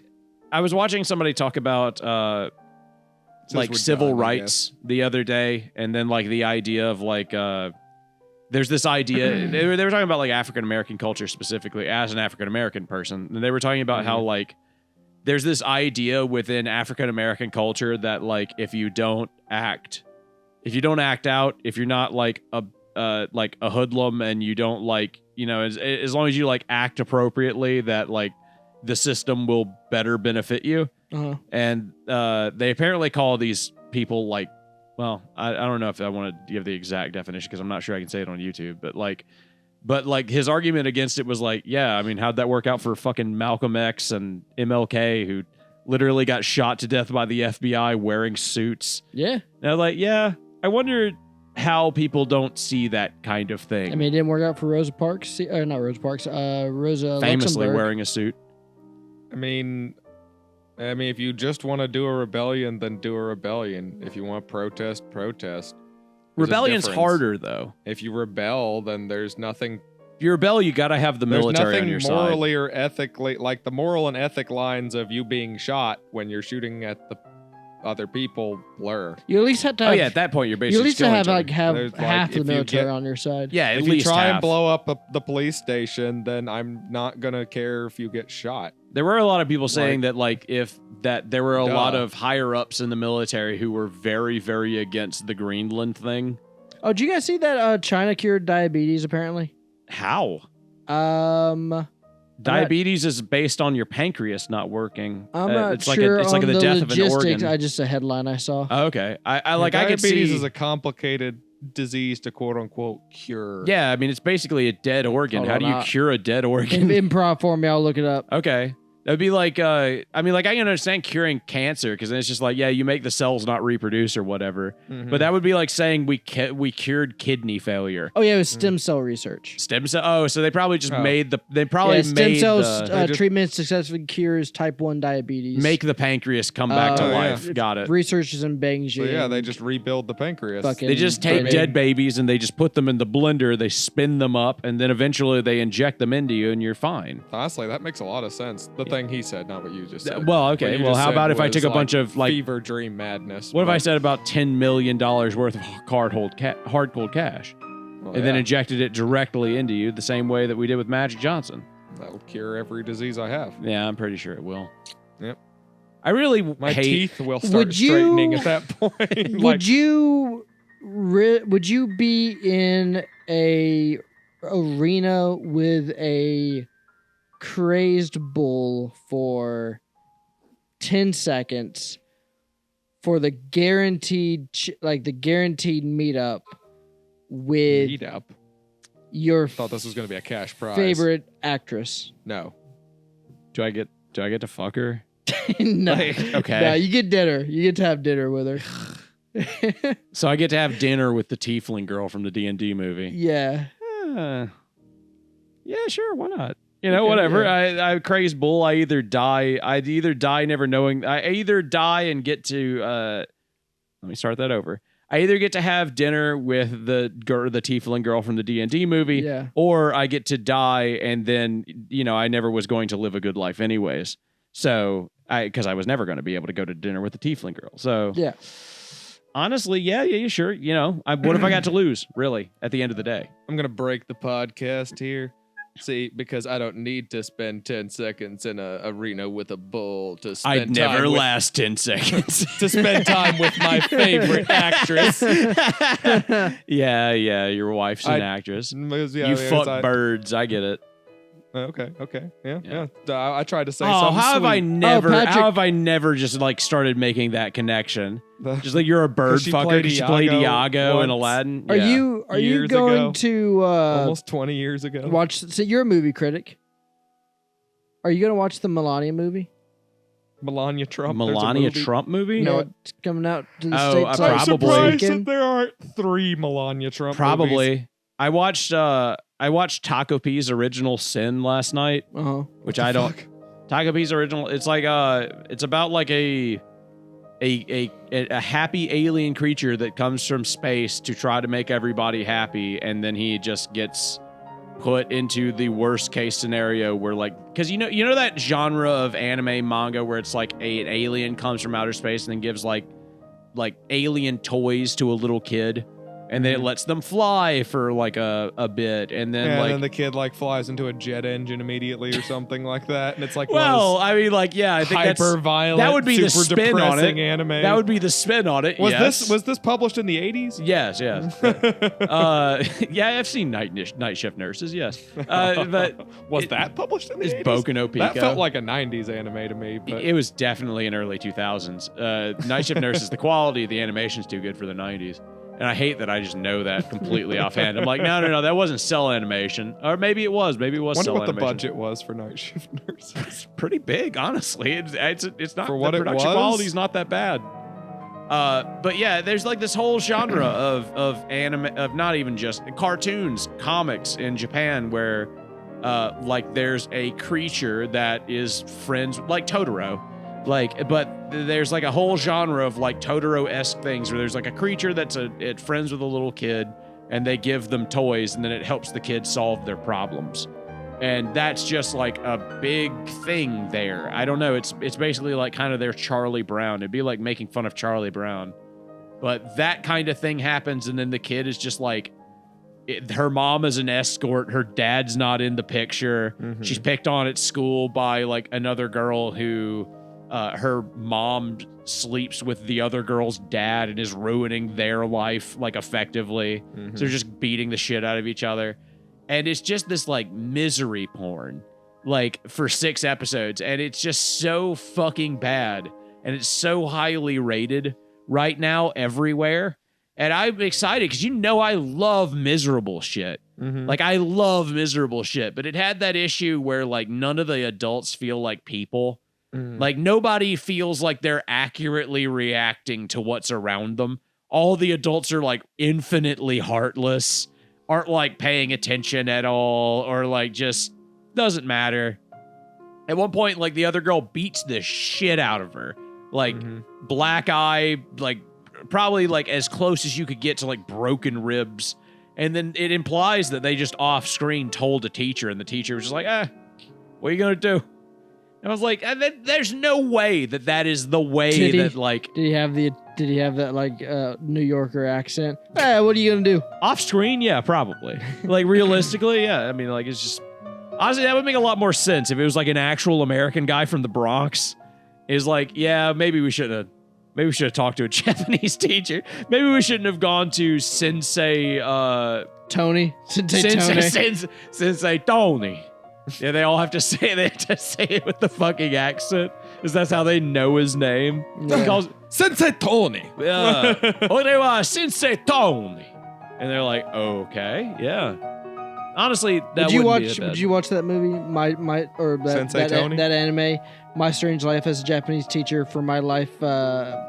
[SPEAKER 2] was watching somebody talk about
[SPEAKER 3] Since
[SPEAKER 2] like
[SPEAKER 3] we're
[SPEAKER 2] civil
[SPEAKER 3] done, I
[SPEAKER 2] rights the other day, and then like the idea of like there's this idea they were talking about like African American culture specifically as an African American person, and they were talking about how like there's this idea within African American culture that like if you don't act out, if you're not like a hoodlum, and you don't like, you know, as long as you like act appropriately, that like the system will better benefit you.
[SPEAKER 1] Uh-huh.
[SPEAKER 2] And they apparently call these people like, well, I don't know if I want to give the exact definition because I'm not sure I can say it on YouTube, but like his argument against it was like, yeah, I mean, how'd that work out for fucking Malcolm X and MLK, who literally got shot to death by the FBI wearing suits?
[SPEAKER 1] Yeah.
[SPEAKER 2] And I was like, yeah, I wonder how people don't see that kind of thing.
[SPEAKER 1] I mean, it didn't work out for Rosa Parks. Not Rosa Parks. Rosa
[SPEAKER 2] famously
[SPEAKER 1] Luxemburg.
[SPEAKER 2] wearing a suit.
[SPEAKER 3] I mean, if you just want to do a rebellion, then do a rebellion. If you want to protest. There's a
[SPEAKER 2] Rebellion's
[SPEAKER 3] difference.
[SPEAKER 2] harder though.
[SPEAKER 3] If you rebel, then there's nothing.
[SPEAKER 2] If you rebel, you gotta have the military on your
[SPEAKER 3] There's
[SPEAKER 2] side.
[SPEAKER 3] nothing morally or ethically, like the moral and ethic lines of you being shot when you're shooting at the other people blur.
[SPEAKER 1] You at least have to have.
[SPEAKER 2] Oh yeah, at that point you're
[SPEAKER 1] you
[SPEAKER 2] basically
[SPEAKER 1] at least
[SPEAKER 2] killing
[SPEAKER 1] have
[SPEAKER 2] each other.
[SPEAKER 1] like have
[SPEAKER 3] There's, like,
[SPEAKER 1] half
[SPEAKER 3] if
[SPEAKER 1] the
[SPEAKER 3] you
[SPEAKER 1] military
[SPEAKER 3] get-
[SPEAKER 1] on your side.
[SPEAKER 2] Yeah, at
[SPEAKER 3] If
[SPEAKER 2] least
[SPEAKER 3] you try
[SPEAKER 2] half.
[SPEAKER 3] and blow up the police station, then I'm not gonna care if you get shot.
[SPEAKER 2] There were a lot of people saying that there were a
[SPEAKER 3] Duh.
[SPEAKER 2] lot of higher ups in the military who were very, very against the Greenland thing.
[SPEAKER 1] Oh, did you guys see that China cured diabetes? Apparently.
[SPEAKER 2] How?
[SPEAKER 1] I'm
[SPEAKER 2] Diabetes is based on your pancreas not working.
[SPEAKER 1] not
[SPEAKER 2] it's
[SPEAKER 1] sure
[SPEAKER 2] like it's like
[SPEAKER 1] on
[SPEAKER 2] the
[SPEAKER 1] the
[SPEAKER 2] death of an
[SPEAKER 1] logistics.
[SPEAKER 2] organ.
[SPEAKER 1] Just a headline I saw.
[SPEAKER 2] Oh, okay. I could see.
[SPEAKER 3] Diabetes is a complicated disease to quote unquote cure.
[SPEAKER 2] Yeah, I mean it's basically a dead organ.
[SPEAKER 1] Hold
[SPEAKER 2] How
[SPEAKER 1] on,
[SPEAKER 2] do you cure a dead organ?
[SPEAKER 1] Improv for me. I'll look it up.
[SPEAKER 2] Okay. That'd be like, I mean, like, I can understand curing cancer because then it's just like, yeah, you make the cells not reproduce or whatever. But that would be like saying we cured kidney failure.
[SPEAKER 1] Oh yeah, it was stem cell research.
[SPEAKER 2] Stem cell. Oh, so they probably just made the. They probably
[SPEAKER 1] Yeah, stem
[SPEAKER 2] made
[SPEAKER 1] cells
[SPEAKER 2] the,
[SPEAKER 1] treatment successfully cures type 1 diabetes.
[SPEAKER 2] make the pancreas come back to
[SPEAKER 3] Oh, yeah.
[SPEAKER 2] life. Got it.
[SPEAKER 1] Researchers in Beijing.
[SPEAKER 3] So yeah, they just rebuild the pancreas.
[SPEAKER 1] Fucking-
[SPEAKER 2] They just take
[SPEAKER 1] Right.
[SPEAKER 2] dead babies and they just put them in the blender. They spin them up and then eventually they inject them into you and you're fine.
[SPEAKER 3] Honestly, that makes a lot of sense. The thing he said, not what you just said.
[SPEAKER 2] Well,
[SPEAKER 3] What
[SPEAKER 2] okay.
[SPEAKER 3] you
[SPEAKER 2] Well,
[SPEAKER 3] just
[SPEAKER 2] how
[SPEAKER 3] said
[SPEAKER 2] about if I
[SPEAKER 3] was,
[SPEAKER 2] took a bunch of like,
[SPEAKER 3] fever dream madness?
[SPEAKER 2] what if I
[SPEAKER 3] but-
[SPEAKER 2] said about $10 million worth of hard cold cash
[SPEAKER 3] Well,
[SPEAKER 2] and then
[SPEAKER 3] yeah,
[SPEAKER 2] injected it directly into you the same way that we did with Magic Johnson?
[SPEAKER 3] that'll cure every disease I have.
[SPEAKER 2] Yeah, I'm pretty sure it will.
[SPEAKER 3] Yep.
[SPEAKER 2] I really
[SPEAKER 3] My
[SPEAKER 2] hate.
[SPEAKER 3] teeth will start
[SPEAKER 1] Would you-
[SPEAKER 3] straightening at that point.
[SPEAKER 1] Would you be in a arena with a crazed bull for 10 seconds for the guaranteed meetup with
[SPEAKER 3] Heat up.
[SPEAKER 1] your
[SPEAKER 3] Thought this was going to be a cash prize.
[SPEAKER 1] favorite actress?
[SPEAKER 3] No.
[SPEAKER 2] Do I get to fuck her?
[SPEAKER 1] No.
[SPEAKER 2] Okay.
[SPEAKER 1] No, you get dinner. You get to have dinner with her.
[SPEAKER 2] So I get to have dinner with the tiefling girl from the D&D movie.
[SPEAKER 1] Yeah.
[SPEAKER 2] Yeah, sure, why not? You know,
[SPEAKER 1] Okay,
[SPEAKER 2] whatever.
[SPEAKER 1] yeah.
[SPEAKER 2] I crazed bull. I'd either die never knowing. I either die and get to. Let me start that over. I either get to have dinner with the tiefling girl from the D&D movie, or I get to die, and then I never was going to live a good life anyways. So because I was never going to be able to go to dinner with the tiefling girl. So
[SPEAKER 1] yeah.
[SPEAKER 2] Honestly, yeah, sure. What have I got to lose, really, at the end of the day?
[SPEAKER 3] I'm going to break the podcast here. See, because I don't need to spend 10 seconds in a arena with a bull to spend
[SPEAKER 2] I'd never last 10 seconds.
[SPEAKER 3] to spend time with my favorite actress.
[SPEAKER 2] Yeah, your wife's an actress. You fuck birds, I get it.
[SPEAKER 3] Okay. Yeah. I tried to say
[SPEAKER 2] something.
[SPEAKER 3] How
[SPEAKER 2] have I never just like started making that connection? Just like you're a bird fucker because you played Iago in Aladdin.
[SPEAKER 1] Are you going to
[SPEAKER 3] almost 20 years ago
[SPEAKER 1] watch? So you're a movie critic. Are you going to watch the Melania movie?
[SPEAKER 3] Melania Trump
[SPEAKER 2] movie?
[SPEAKER 1] No, it's coming out to the States.
[SPEAKER 3] I'm surprised that there aren't 3 Melania Trump movies.
[SPEAKER 2] I watched Taco P's Original Sin last night, which I don't. Taco P's Original. It's like it's about like a happy alien creature that comes from space to try to make everybody happy, and then he just gets put into the worst case scenario where because you know that genre of anime manga where it's like an alien comes from outer space and then gives like alien toys to a little kid. And then it lets them fly for like a bit, and then
[SPEAKER 3] and then the kid flies into a jet engine immediately or something like that, and it's I think
[SPEAKER 2] hyper
[SPEAKER 3] violent,
[SPEAKER 2] that would be the spin on it.
[SPEAKER 3] Anime.
[SPEAKER 2] That would be the spin on it.
[SPEAKER 3] Was this published in the 80s?
[SPEAKER 2] Yes. Yeah, I've seen Night Shift Nurses. Yes, but
[SPEAKER 3] was that published in the 80s?
[SPEAKER 2] It's Boku no Pico.
[SPEAKER 3] That felt like a 90s anime to me. But
[SPEAKER 2] it was definitely in early 2000s. Night Shift Nurses. The quality of the animation's too good for the 90s. And I hate that I just know that completely offhand. I'm like, no, that wasn't cell animation. Or maybe it was. Maybe it was cell animation.
[SPEAKER 3] I wonder what the budget was for Night Shift Nurses.
[SPEAKER 2] It's pretty big, honestly. It's not,
[SPEAKER 3] for what
[SPEAKER 2] the production quality's not that bad. But yeah, there's this whole genre of anime, of not even just cartoons, comics in Japan where there's a creature that is friends, like Totoro. But there's a whole genre of Totoro-esque things where there's a creature that's friends with a little kid, and they give them toys, and then it helps the kid solve their problems. And that's just a big thing there. I don't know. It's basically kind of their Charlie Brown. It'd be like making fun of Charlie Brown. But that kind of thing happens, and then the kid is just her mom is an escort. Her dad's not in the picture. Mm-hmm. She's picked on at school by another girl who... her mom sleeps with the other girl's dad and is ruining their life, effectively. Mm-hmm. So they're just beating the shit out of each other. And it's just this, misery porn, for 6 episodes. And it's just so fucking bad. And it's so highly rated right now everywhere. And I'm excited because I love miserable shit. Mm-hmm. I love miserable shit. But it had that issue where, none of the adults feel like people. Nobody feels like they're accurately reacting to what's around them. All the adults are infinitely heartless, aren't paying attention at all, or just doesn't matter. At one point, the other girl beats the shit out of her. Black eye, probably as close as you could get to broken ribs. And then it implies that they just off screen told a teacher, and the teacher was just what are you gonna do? And I was like, there's no way that is the way Did
[SPEAKER 1] he have that New Yorker accent? What are you gonna do?
[SPEAKER 2] Off screen, yeah, probably. Realistically, yeah. I mean, it's just honestly that would make a lot more sense if it was an actual American guy from the Bronx. Is yeah, maybe we should have talked to a Japanese teacher. Maybe we shouldn't have gone to Sensei
[SPEAKER 1] Tony.
[SPEAKER 2] Sensei Tony. Yeah, they all have to say it with the fucking accent, because that's how they know his name.
[SPEAKER 1] Yeah.
[SPEAKER 2] He calls
[SPEAKER 3] Sensei Tony.
[SPEAKER 2] Yeah. Sensei Tony. And they're like, okay, yeah. Honestly,
[SPEAKER 1] Did you watch that movie? That anime, My Strange Life as a Japanese Teacher for my life I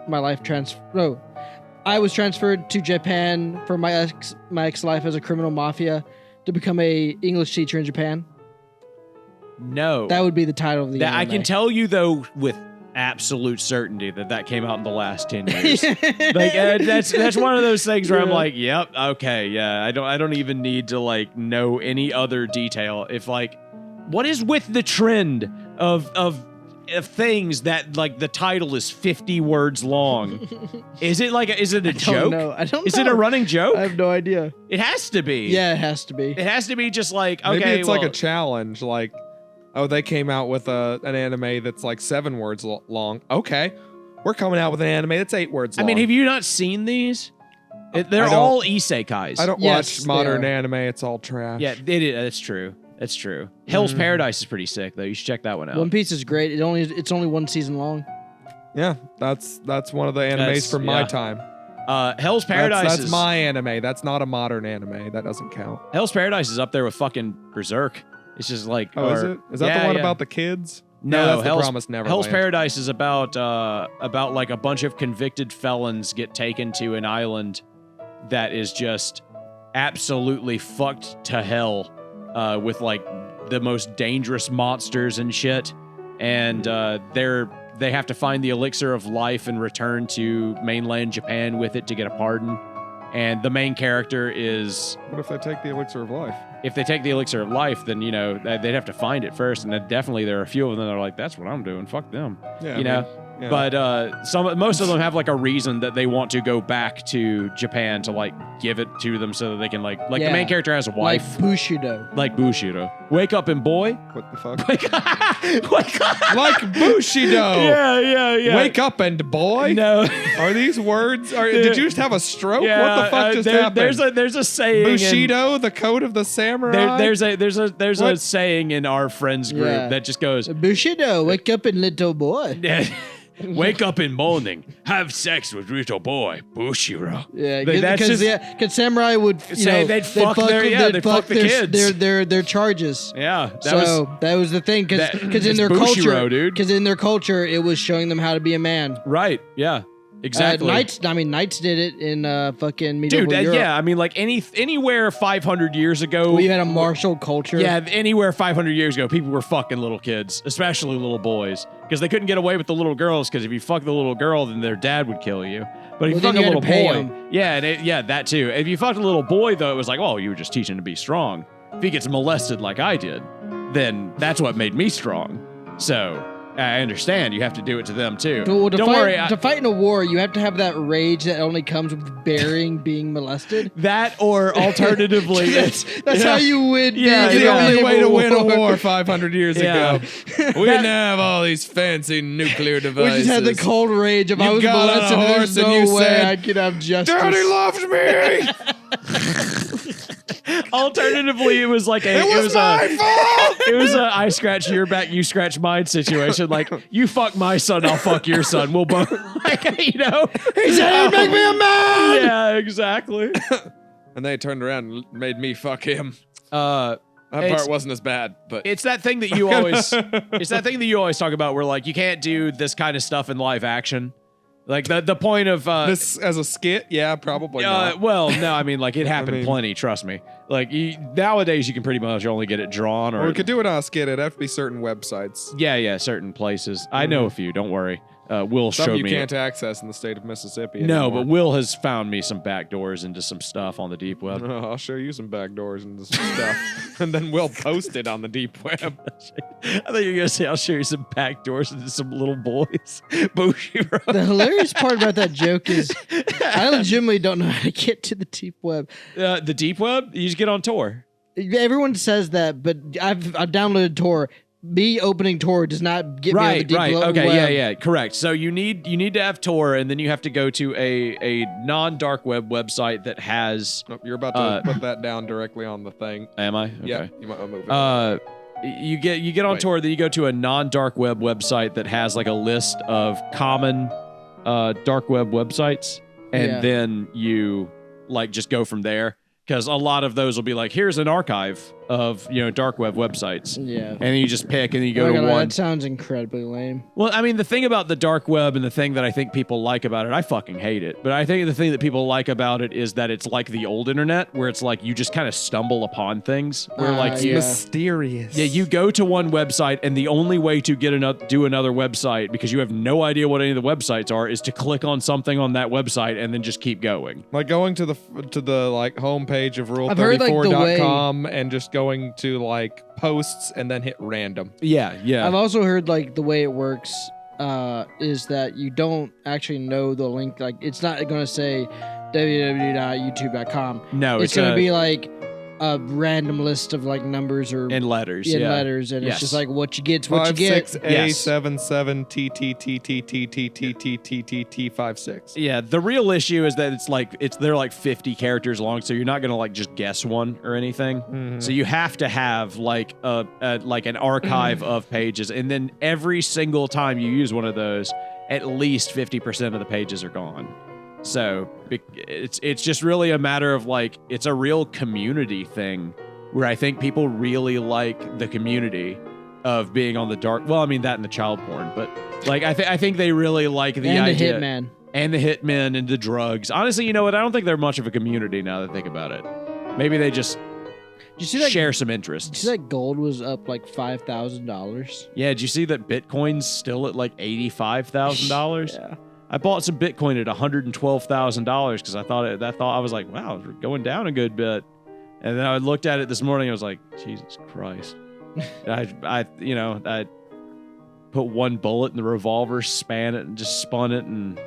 [SPEAKER 1] was transferred to Japan for my ex life as a criminal mafia to become a English teacher in Japan.
[SPEAKER 2] No.
[SPEAKER 1] That would be the title of the anime.
[SPEAKER 2] I can tell you, though, with absolute certainty that came out in the last 10 years. That's one of those things where I'm like, yep, okay, yeah. I don't even need to like know any other detail. If like, what is with the trend of things that like the title is 50 words long? Is it a joke?
[SPEAKER 1] I don't know.
[SPEAKER 2] Is it a running joke?
[SPEAKER 1] I have no idea.
[SPEAKER 2] It has to be.
[SPEAKER 1] Yeah, it has to be.
[SPEAKER 2] It has to be just like, okay,
[SPEAKER 3] Maybe it's like a challenge. Like, oh, they came out with an anime that's like 7 words long. Okay, we're coming out with an anime that's 8 words long.
[SPEAKER 2] I mean, have you not seen these? They're all isekais.
[SPEAKER 3] I don't watch modern anime. It's all trash.
[SPEAKER 2] Yeah, that's true. That's true. Hell's Paradise is pretty sick though. You should check that one out.
[SPEAKER 1] One Piece is great. It's only 1 season long.
[SPEAKER 3] Yeah, that's one of the animes from my time.
[SPEAKER 2] Hell's Paradise
[SPEAKER 3] that's my anime. That's not a modern anime. That doesn't count.
[SPEAKER 2] Hell's Paradise is up there with fucking Berserk. It's just like,
[SPEAKER 3] is it? Is that the one about the kids?
[SPEAKER 2] No,
[SPEAKER 3] that's the Promised Neverland.
[SPEAKER 2] Hell's Paradise is about like a bunch of convicted felons get taken to an island that is just absolutely fucked to hell, with like the most dangerous monsters and shit, and they have to find the elixir of life and return to mainland Japan with it to get a pardon. And the main character is...
[SPEAKER 3] What if they take the elixir of life?
[SPEAKER 2] If they take the elixir of life, then, you know, they'd have to find it first. And then definitely there are a few of them that are like, that's what I'm doing. Fuck them. Yeah, you know? Yeah. But most of them have like a reason that they want to go back to Japan to like give it to them so that they can like the main character has a wife.
[SPEAKER 1] Like Bushido.
[SPEAKER 2] Like Bushido. Wake up and boy.
[SPEAKER 3] What the fuck?
[SPEAKER 2] Wake up.
[SPEAKER 3] Like Bushido.
[SPEAKER 2] Yeah.
[SPEAKER 3] Wake up and boy.
[SPEAKER 2] No.
[SPEAKER 3] Are these words? Did you just have a stroke? What the fuck just happened?
[SPEAKER 2] There's a saying.
[SPEAKER 3] Bushido, the code of the samurai.
[SPEAKER 2] There's a saying in our friends group that just goes,
[SPEAKER 1] Bushido, wake up and little boy.
[SPEAKER 2] Wake up in morning, have sex with little boy, Bushido.
[SPEAKER 1] Yeah, because samurai would
[SPEAKER 2] they'd fuck the kids.
[SPEAKER 1] Their charges.
[SPEAKER 2] Yeah,
[SPEAKER 1] that was the thing because in their culture, it was showing them how to be a man.
[SPEAKER 2] Right. Yeah. Exactly.
[SPEAKER 1] Knights did it in fucking medieval Europe.
[SPEAKER 2] Yeah, I mean, like anywhere 500 years ago.
[SPEAKER 1] We had a martial culture.
[SPEAKER 2] Yeah, anywhere 500 years ago, people were fucking little kids, especially little boys, because they couldn't get away with the little girls, because if you fuck the little girl, then their dad would kill you. But if you fuck a little boy, that too. If you fucked a little boy, though, it was like, oh, you were just teaching to be strong. If he gets molested like I did, then that's what made me strong. So... I understand. You have to do it to them too.
[SPEAKER 1] Well, Don't worry. To fight in a war, you have to have that rage that only comes with being molested.
[SPEAKER 2] That, or alternatively,
[SPEAKER 1] that's how you win.
[SPEAKER 3] Yeah, the only way to win a war 500 years ago. We didn't have all these fancy nuclear devices.
[SPEAKER 1] We just had the cold rage. If I was molested, there's no way I could have justice.
[SPEAKER 3] Daddy loves me.
[SPEAKER 2] Alternatively, it was like
[SPEAKER 3] it was my fault.
[SPEAKER 2] It was a I scratch your back, you scratch mine situation. Like, you fuck my son, I'll fuck your son. We'll both, like, you know.
[SPEAKER 1] He said he'd make me a man.
[SPEAKER 2] Yeah, exactly.
[SPEAKER 3] And they turned around and made me fuck him.
[SPEAKER 2] That
[SPEAKER 3] part wasn't as bad, but
[SPEAKER 2] it's that thing that you always talk about, where like you can't do this kind of stuff in live action. Like the point of
[SPEAKER 3] this as a skit, yeah, probably not.
[SPEAKER 2] Well, no, I mean, like it happened plenty. Trust me. Like nowadays, you can pretty much only get it drawn, or
[SPEAKER 3] we could do it on a skit. It'd have to be certain websites.
[SPEAKER 2] Yeah, certain places. I know a few. Don't worry. Will showed me.
[SPEAKER 3] Some you can't access in the state of Mississippi
[SPEAKER 2] No,
[SPEAKER 3] anymore.
[SPEAKER 2] but Will has found me some backdoors into some stuff on the deep web.
[SPEAKER 3] I'll show you some backdoors into some stuff, and then we'll post it on the deep web.
[SPEAKER 2] I thought you were gonna say I'll show you some backdoors into some little boys. Bushido.
[SPEAKER 1] The hilarious part about that joke is I legitimately don't know how to get to the deep web.
[SPEAKER 2] The deep web? You just get on Tor.
[SPEAKER 1] Everyone says that, but I've downloaded Tor. Me opening Tor does not get me on the deep web.
[SPEAKER 2] Okay, yeah, correct. So you need to have Tor, and then you have to go to a non-dark web website that has.
[SPEAKER 3] Oh, you're about to put that down directly on the thing.
[SPEAKER 2] Am I? Okay.
[SPEAKER 3] Yeah, you might move it.
[SPEAKER 2] You get on Tor, then you go to a non-dark web website that has like a list of common dark web websites, and then you like just go from there. Because a lot of those will be like, here's an archive of dark web websites.
[SPEAKER 1] Yeah.
[SPEAKER 2] And then you just pick and then you go to one.
[SPEAKER 1] That sounds incredibly lame.
[SPEAKER 2] Well, I mean, the thing about the dark web and the thing that I think people like about it, I fucking hate it. But I think the thing that people like about it is that it's like the old internet, where it's like you just kind of stumble upon things. Where
[SPEAKER 3] it's mysterious.
[SPEAKER 2] Yeah, you go to one website and the only way to do another website, because you have no idea what any of the websites are, is to click on something on that website and then just keep going.
[SPEAKER 3] Like going to the like homepage of rule34.com and just going to like posts and then hit random.
[SPEAKER 2] Yeah.
[SPEAKER 1] I've also heard like the way it works is that you don't actually know the link. Like it's not going to say www.youtube.com.
[SPEAKER 2] No,
[SPEAKER 1] it's going to be like a random list of like numbers or
[SPEAKER 2] in letters.
[SPEAKER 1] Letters, and it's just like what you get. What you get.
[SPEAKER 3] 56A77TTTTTTTTTT56.
[SPEAKER 2] Yeah, the real issue is that they're like 50 characters long, so you're not gonna like just guess one or anything.
[SPEAKER 3] Mm-hmm.
[SPEAKER 2] So you have to have like like an archive of pages, and then every single time you use one of those, at least 50% of the pages are gone. So it's just really a matter of like, it's a real community thing where I think people really like the community of being on the dark. Well, I mean that and the child porn, but like I think they really like the idea.
[SPEAKER 1] And the hitman.
[SPEAKER 2] And the hitmen and the drugs. Honestly, you know what? I don't think they're much of a community now that I think about it. Maybe they just share some interests.
[SPEAKER 1] Did you see that gold was up like $5,000?
[SPEAKER 2] Yeah, did you see that Bitcoin's still at like $85,000?
[SPEAKER 1] Yeah.
[SPEAKER 2] I bought some Bitcoin at $112,000 because I was like, wow, we're going down a good bit. And then I looked at it this morning. I was like, Jesus Christ. I put one bullet in the revolver, span it, and just spun it, and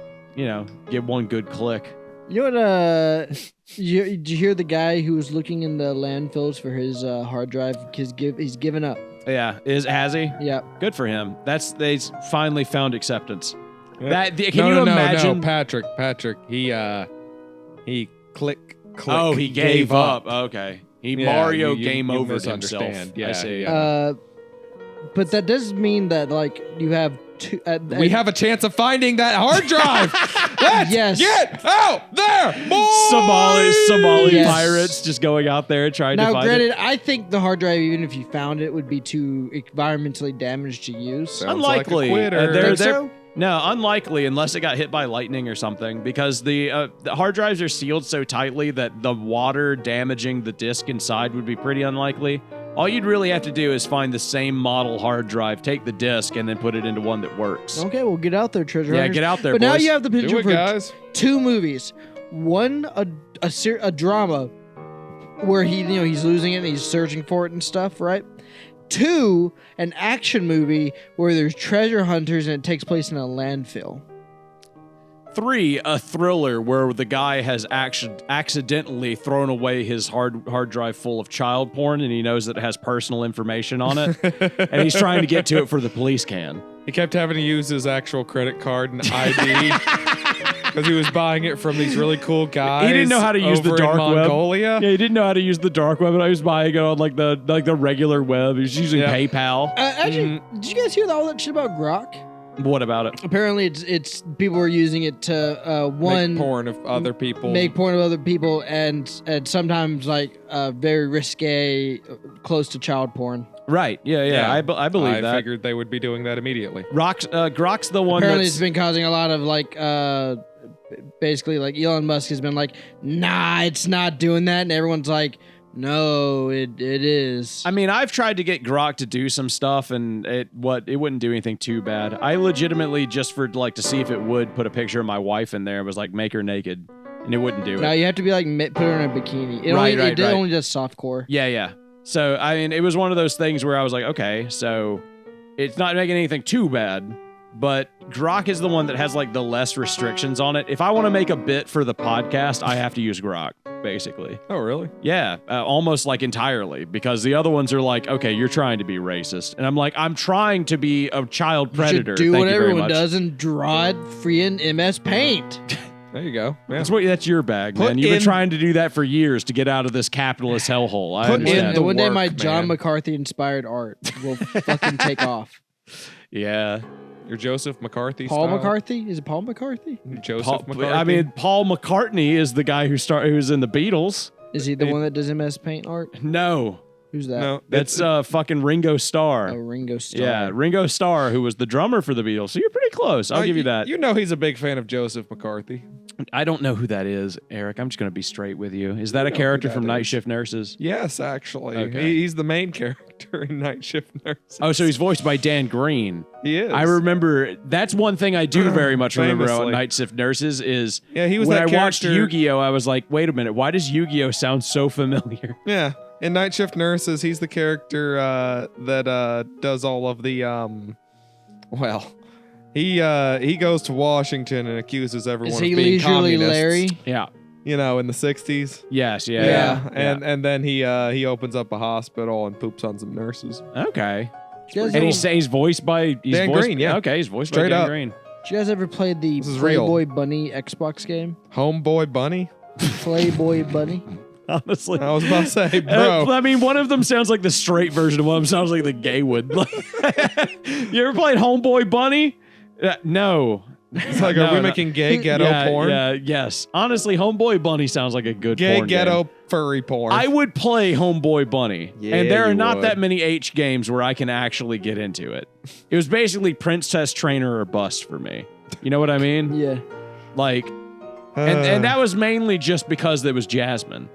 [SPEAKER 2] get one good click.
[SPEAKER 1] You know what? Did you hear the guy who was looking in the landfills for his hard drive? He's given up.
[SPEAKER 2] Yeah, has he?
[SPEAKER 1] Yeah.
[SPEAKER 2] Good for him. They finally found acceptance.
[SPEAKER 3] Yep.
[SPEAKER 2] Can you imagine?
[SPEAKER 3] No, Patrick. He click.
[SPEAKER 2] Oh, he gave up. Okay. Mario game over himself.
[SPEAKER 3] Yeah,
[SPEAKER 2] I see.
[SPEAKER 1] But that does mean that like you have two.
[SPEAKER 3] We have a chance of finding that hard drive. Let's get out there, boys!
[SPEAKER 2] Somali pirates just going out there trying to find
[SPEAKER 1] granted,
[SPEAKER 2] it.
[SPEAKER 1] I think the hard drive, even if you found it, would be too environmentally damaged to use.
[SPEAKER 3] Sounds
[SPEAKER 2] unlikely.
[SPEAKER 3] Like a quitter.
[SPEAKER 1] So?
[SPEAKER 2] No, unlikely unless it got hit by lightning or something, because the hard drives are sealed so tightly that the water damaging the disk inside would be pretty unlikely. All you'd really have to do is find the same model hard drive, take the disk, and then put it into one that works.
[SPEAKER 1] Okay, well, get out there, treasure hunters.
[SPEAKER 2] Yeah, get out there,
[SPEAKER 1] But
[SPEAKER 2] boys.
[SPEAKER 1] now you have the picture for
[SPEAKER 3] guys.
[SPEAKER 1] 2 movies. One, a drama where he's losing it and he's searching for it and stuff, right? 2, an action movie where there's treasure hunters and it takes place in a landfill.
[SPEAKER 2] 3, a thriller where the guy has accidentally thrown away his hard drive full of child porn, and he knows that it has personal information on it, and he's trying to get to it for the police can.
[SPEAKER 3] He kept having to use his actual credit card and ID because he was buying it from these really cool guys.
[SPEAKER 2] He didn't know how to use the dark web.
[SPEAKER 3] Mongolia.
[SPEAKER 2] Yeah, he didn't know how to use the dark web, and I was buying it on like the regular web. He was using PayPal.
[SPEAKER 1] Actually, did you guys hear all that shit about Grok?
[SPEAKER 2] What about it?
[SPEAKER 1] Apparently, it's people are using it to
[SPEAKER 3] make porn of other people,
[SPEAKER 1] and sometimes like very risque, close to child porn.
[SPEAKER 2] Right? Yeah. I believe that.
[SPEAKER 3] I figured they would be doing that immediately.
[SPEAKER 2] Grok's the one.
[SPEAKER 1] Apparently, it's been causing a lot of like basically like Elon Musk has been like, nah, it's not doing that, and everyone's like, no, it is.
[SPEAKER 2] I mean, I've tried to get Grok to do some stuff, and it wouldn't do anything too bad. I legitimately, just for like to see if it would, put a picture of my wife in there and was like, make her naked, and it wouldn't do it.
[SPEAKER 1] No, you have to be like put her in a bikini. It only does softcore.
[SPEAKER 2] Yeah. So I mean, it was one of those things where I was like, okay, so it's not making anything too bad. But Grok is the one that has like the less restrictions on it. If I want to make a bit for the podcast, I have to use Grok, basically.
[SPEAKER 3] Oh, really?
[SPEAKER 2] Yeah, almost like entirely, because the other ones are like, okay, you're trying to be racist. And I'm like, I'm trying to be a child predator.
[SPEAKER 1] You should do what everyone does and draw it free in MS Paint.
[SPEAKER 3] There you go. Yeah.
[SPEAKER 2] That's your bag, man. You've been trying to do that for years to get out of this capitalist hellhole. I understand.
[SPEAKER 1] One day my John McCarthy inspired art will fucking take off.
[SPEAKER 2] Yeah.
[SPEAKER 3] Your Joseph McCarthy
[SPEAKER 1] Paul
[SPEAKER 3] style?
[SPEAKER 1] McCarthy? Is it Paul McCarthy?
[SPEAKER 3] Joseph McCarthy?
[SPEAKER 2] I mean, Paul McCartney is the guy who's in the Beatles.
[SPEAKER 1] Is he the one that does MS Paint art?
[SPEAKER 2] No.
[SPEAKER 1] Who's that?
[SPEAKER 3] No,
[SPEAKER 2] That's fucking Ringo Starr.
[SPEAKER 1] Oh, Ringo Starr.
[SPEAKER 2] Yeah, Ringo Starr, who was the drummer for the Beatles. So you're pretty close. I'll give you that.
[SPEAKER 3] You know he's a big fan of Joseph McCarthy.
[SPEAKER 2] I don't know who that is, Eric. I'm just going to be straight with you. Is that a
[SPEAKER 3] know
[SPEAKER 2] character
[SPEAKER 3] who
[SPEAKER 2] from
[SPEAKER 3] that
[SPEAKER 2] Night
[SPEAKER 3] is.
[SPEAKER 2] Shift Nurses?
[SPEAKER 3] Yes, actually.
[SPEAKER 2] Okay.
[SPEAKER 3] He's the main character in Night Shift Nurses.
[SPEAKER 2] Oh, so he's voiced by Dan Green.
[SPEAKER 3] He is.
[SPEAKER 2] I remember. That's one thing I do very much remember about
[SPEAKER 3] Famously.
[SPEAKER 2] Night Shift Nurses is
[SPEAKER 3] Yeah, he was
[SPEAKER 2] when
[SPEAKER 3] that
[SPEAKER 2] I watched
[SPEAKER 3] character-
[SPEAKER 2] Yu-Gi-Oh, I was like, wait a minute, why does Yu-Gi-Oh sound so familiar?
[SPEAKER 3] Yeah. In Night Shift Nurses, he's the character that does all of the he goes to Washington and accuses everyone
[SPEAKER 1] Is
[SPEAKER 3] of
[SPEAKER 1] he
[SPEAKER 3] being
[SPEAKER 1] Leisurely
[SPEAKER 3] communists.
[SPEAKER 1] Larry?
[SPEAKER 2] Yeah.
[SPEAKER 3] You know, in the 60s.
[SPEAKER 2] Yes.
[SPEAKER 3] Yeah.
[SPEAKER 2] Yeah.
[SPEAKER 3] And then he opens up a hospital and poops on some nurses.
[SPEAKER 2] Okay.
[SPEAKER 1] Do you guys
[SPEAKER 2] And
[SPEAKER 1] ever-
[SPEAKER 2] he's voiced by
[SPEAKER 3] Dan
[SPEAKER 2] voiced,
[SPEAKER 3] Green, yeah.
[SPEAKER 2] Okay, he's voiced
[SPEAKER 3] Straight
[SPEAKER 2] by Dan
[SPEAKER 3] up.
[SPEAKER 2] Green.
[SPEAKER 1] Did you guys ever play the
[SPEAKER 3] This is real.
[SPEAKER 1] Playboy Bunny Xbox game?
[SPEAKER 3] Homeboy Bunny?
[SPEAKER 1] Playboy Bunny?
[SPEAKER 2] Honestly.
[SPEAKER 3] I was about to say, bro.
[SPEAKER 2] I mean, one of them sounds like the straight version of one of them sounds like the gay one. You ever played Homeboy Bunny? No.
[SPEAKER 3] It's like,
[SPEAKER 2] No,
[SPEAKER 3] are we
[SPEAKER 2] no.
[SPEAKER 3] making gay ghetto
[SPEAKER 2] yeah,
[SPEAKER 3] porn?
[SPEAKER 2] Yeah, yes. Honestly, Homeboy Bunny sounds like a good
[SPEAKER 3] Gay
[SPEAKER 2] porn
[SPEAKER 3] ghetto
[SPEAKER 2] game.
[SPEAKER 3] furry porn.
[SPEAKER 2] I would play Homeboy Bunny.
[SPEAKER 3] Yeah,
[SPEAKER 2] and there are
[SPEAKER 3] you
[SPEAKER 2] not
[SPEAKER 3] would.
[SPEAKER 2] that many H games where I can actually get into it. It was basically Princess Trainer or bust for me. You know what I mean?
[SPEAKER 1] Yeah.
[SPEAKER 2] Like, and that was mainly just because there was Jasmine.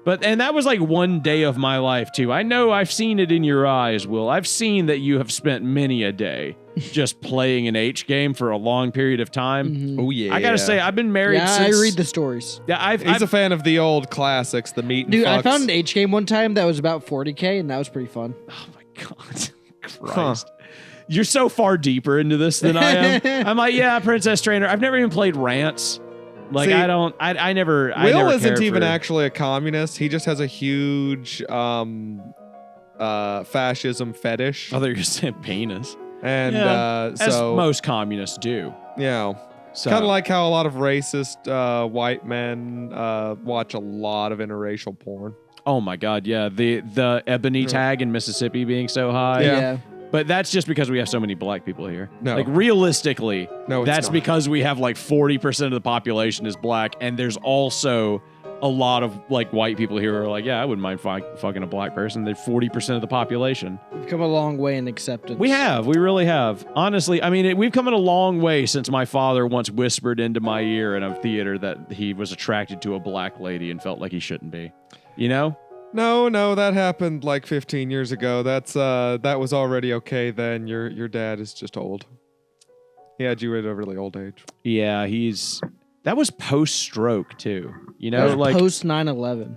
[SPEAKER 2] And that was like one day of my life too. I know I've seen it in your eyes, Will. I've seen that you have spent many a day just playing an H game for a long period of time.
[SPEAKER 1] Mhm.
[SPEAKER 3] Oh yeah.
[SPEAKER 2] I gotta say, I've been married
[SPEAKER 1] Yeah,
[SPEAKER 2] since.
[SPEAKER 1] I read the stories.
[SPEAKER 2] Yeah,
[SPEAKER 3] He's a fan of the old classics, the meat and
[SPEAKER 1] Dude, I
[SPEAKER 3] fucks.
[SPEAKER 1] found an H game one time that was about 40K, and that was pretty fun.
[SPEAKER 2] Oh my god, Christ! You're so far deeper into this than I am. I'm like, yeah, Princess Trainer. I've never even played Rants. Like,
[SPEAKER 3] See,
[SPEAKER 2] I don't. I never. I
[SPEAKER 3] Will
[SPEAKER 2] never
[SPEAKER 3] isn't
[SPEAKER 2] cared
[SPEAKER 3] even
[SPEAKER 2] for-
[SPEAKER 3] actually a communist. He just has a huge fascism fetish.
[SPEAKER 2] Oh, they're saying penis.
[SPEAKER 3] And
[SPEAKER 2] Yeah, as
[SPEAKER 3] so
[SPEAKER 2] most communists do.
[SPEAKER 3] you know,
[SPEAKER 2] So
[SPEAKER 3] kind of like how a lot of racist white men watch a lot of interracial porn.
[SPEAKER 2] oh my god, yeah, the ebony
[SPEAKER 3] Yeah.
[SPEAKER 2] tag in Mississippi being so high.
[SPEAKER 3] Yeah.
[SPEAKER 2] But that's just because we have so many black people here.
[SPEAKER 3] No.
[SPEAKER 2] Like realistically,
[SPEAKER 3] No, it's
[SPEAKER 2] that's
[SPEAKER 3] not.
[SPEAKER 2] because we have like 40% of the population is black, and there's also a lot of like white people here who are like, yeah, I wouldn't mind fucking a black person. They're 40% of the population.
[SPEAKER 1] We've come a long way in acceptance.
[SPEAKER 2] We really have. Honestly, I mean, we've come in a long way since my father once whispered into my ear in a theater that he was attracted to a black lady and felt like he shouldn't be. You know?
[SPEAKER 3] No, that happened like 15 years ago. That was already okay then. Your dad is just old. He had you at a really old age.
[SPEAKER 2] Yeah, that was post-stroke too. You know,
[SPEAKER 1] That was
[SPEAKER 2] like
[SPEAKER 1] post 9/11.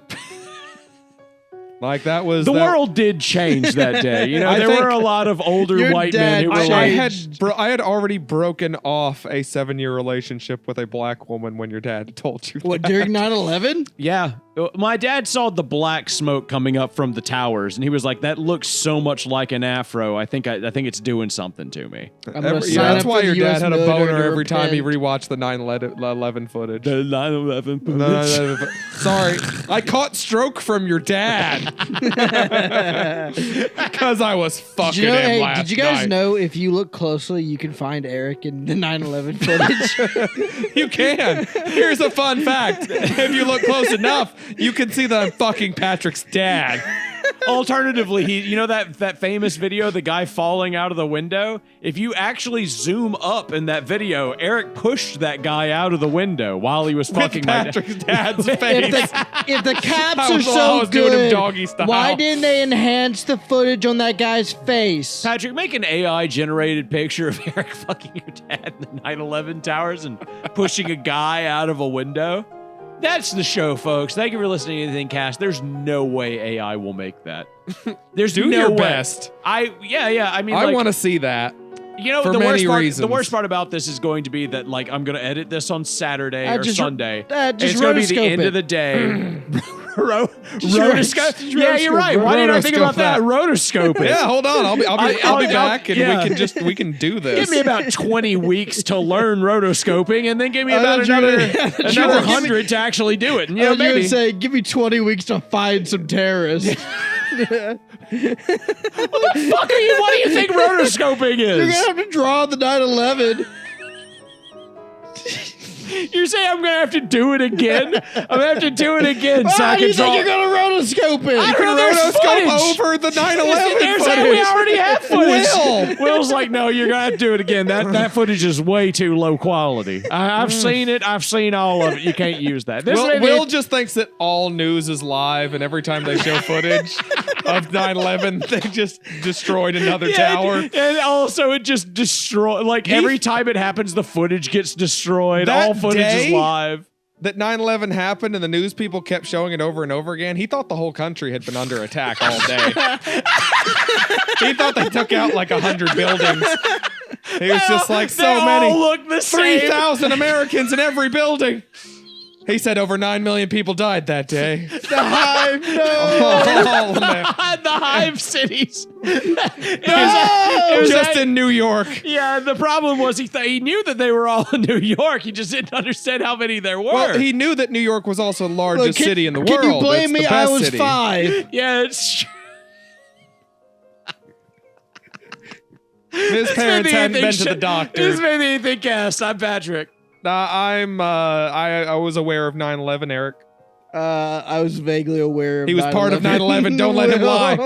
[SPEAKER 3] Like that was
[SPEAKER 2] the
[SPEAKER 3] that,
[SPEAKER 2] world did change that day. You know,
[SPEAKER 3] I
[SPEAKER 2] there
[SPEAKER 3] think
[SPEAKER 2] were a lot of older
[SPEAKER 1] your
[SPEAKER 2] white men
[SPEAKER 1] dad
[SPEAKER 2] who were
[SPEAKER 1] changed.
[SPEAKER 3] I had already broken off a 7-year relationship with a black woman when your dad told you
[SPEAKER 1] What,
[SPEAKER 3] that.
[SPEAKER 1] during 9/11?
[SPEAKER 2] yeah. My dad saw the black smoke coming up from the towers, and he was like, "That looks so much like an afro. I think it's doing something to me."
[SPEAKER 1] I'm gonna sign
[SPEAKER 3] That's
[SPEAKER 1] up
[SPEAKER 3] why
[SPEAKER 1] for
[SPEAKER 3] your
[SPEAKER 1] the
[SPEAKER 3] dad
[SPEAKER 1] US
[SPEAKER 3] had a
[SPEAKER 1] military
[SPEAKER 3] boner
[SPEAKER 1] to
[SPEAKER 3] every time he
[SPEAKER 1] repent.
[SPEAKER 3] rewatched the 9/11 footage.
[SPEAKER 2] The 9/11.
[SPEAKER 3] No, sorry, I caught stroke from your dad because I was fucking him last
[SPEAKER 1] did you guys
[SPEAKER 3] night.
[SPEAKER 1] know if you look closely, you can find Eric in the 9/11 footage?
[SPEAKER 3] You can. Here's a fun fact: if you look close enough, you can see that I'm fucking Patrick's dad.
[SPEAKER 2] Alternatively, you know that famous video, the guy falling out of the window? If you actually zoom up in that video, Eric pushed that guy out of the window while he was fucking
[SPEAKER 3] With
[SPEAKER 2] my
[SPEAKER 3] Patrick's dad's face.
[SPEAKER 1] if the caps
[SPEAKER 3] I
[SPEAKER 1] are
[SPEAKER 3] was
[SPEAKER 1] so
[SPEAKER 3] doing him
[SPEAKER 1] good,
[SPEAKER 3] doggy style.
[SPEAKER 1] why didn't they enhance the footage on that guy's face?
[SPEAKER 2] Patrick, make an AI generated picture of Eric fucking your dad in the 9/11 towers and pushing a guy out of a window. That's the show, folks. Thank you for listening to AnythingCast. There's no way AI will make that. There's
[SPEAKER 3] Do
[SPEAKER 2] no
[SPEAKER 3] your
[SPEAKER 2] way.
[SPEAKER 3] best.
[SPEAKER 2] I mean,
[SPEAKER 3] I
[SPEAKER 2] like,
[SPEAKER 3] want to see that.
[SPEAKER 2] you know,
[SPEAKER 3] for
[SPEAKER 2] the
[SPEAKER 3] many
[SPEAKER 2] worst part.
[SPEAKER 3] reasons.
[SPEAKER 2] The worst part about this is going to be that, like, I'm going to edit this on Saturday or
[SPEAKER 1] Just
[SPEAKER 2] Sunday.
[SPEAKER 1] just
[SPEAKER 2] It's going to be the
[SPEAKER 1] rotoscope
[SPEAKER 2] end
[SPEAKER 1] it.
[SPEAKER 2] of the day.
[SPEAKER 1] Rotoscope.
[SPEAKER 2] Yeah, you're right. Why didn't I think about that? Rotoscope it.
[SPEAKER 3] Yeah, hold on. I'll be
[SPEAKER 2] I'll-
[SPEAKER 3] back, and
[SPEAKER 2] yeah.
[SPEAKER 3] we can do this.
[SPEAKER 2] Give me about 20 weeks to learn rotoscoping, and then give me
[SPEAKER 1] I
[SPEAKER 2] about
[SPEAKER 1] thought you were-
[SPEAKER 2] another
[SPEAKER 1] I thought you were giving me-
[SPEAKER 2] 100 to actually do it. And,
[SPEAKER 1] You
[SPEAKER 2] you know,
[SPEAKER 1] would
[SPEAKER 2] maybe.
[SPEAKER 1] say, give me 20 weeks to find some terrorists.
[SPEAKER 2] Fuck are you? What do you think rotoscoping
[SPEAKER 1] You're
[SPEAKER 2] is?
[SPEAKER 1] gonna have to draw the 9/11.
[SPEAKER 2] You're saying I'm gonna have to do it again? I'm gonna have to do it again. So I
[SPEAKER 1] you
[SPEAKER 2] can
[SPEAKER 1] think you're gonna rotoscope it?
[SPEAKER 2] I don't know, there's
[SPEAKER 3] Rotoscope
[SPEAKER 2] footage.
[SPEAKER 3] over the 9/11
[SPEAKER 2] There's
[SPEAKER 3] footage.
[SPEAKER 2] we already have footage. Will's like, no, you're gonna have to do it again. That footage is way too low quality. I've seen it. I've seen all of it. You can't use that.
[SPEAKER 3] Will just thinks that all news is live, and every time they show footage of 9/11, they just destroyed another tower.
[SPEAKER 2] And also, it just destroyed. Like every time it happens, the footage gets destroyed. All footage is live.
[SPEAKER 3] That 9/11 happened and the news people kept showing it over and over again, he thought the whole country had been under attack all day. He thought they took out like 100 buildings. He was just like, so many.
[SPEAKER 2] Look the same.
[SPEAKER 3] 3,000 Americans in every building. He said over 9 million people died that day.
[SPEAKER 1] The Hive, no.
[SPEAKER 2] The Hive cities.
[SPEAKER 3] It was just in New York.
[SPEAKER 2] Yeah, the problem was he knew that they were all in New York. He just didn't understand how many there were.
[SPEAKER 3] Well, he knew that New York was also the largest city in the world.
[SPEAKER 1] Can you blame me? I was
[SPEAKER 3] city.
[SPEAKER 1] 5.
[SPEAKER 2] Yeah, it's true.
[SPEAKER 3] His parents hadn't been to the doctor.
[SPEAKER 2] This made the AnythingCast. I'm Patrick.
[SPEAKER 3] I was aware of 9/11, Eric.
[SPEAKER 1] I was vaguely aware of
[SPEAKER 3] He was part of 9/11. Don't let him lie.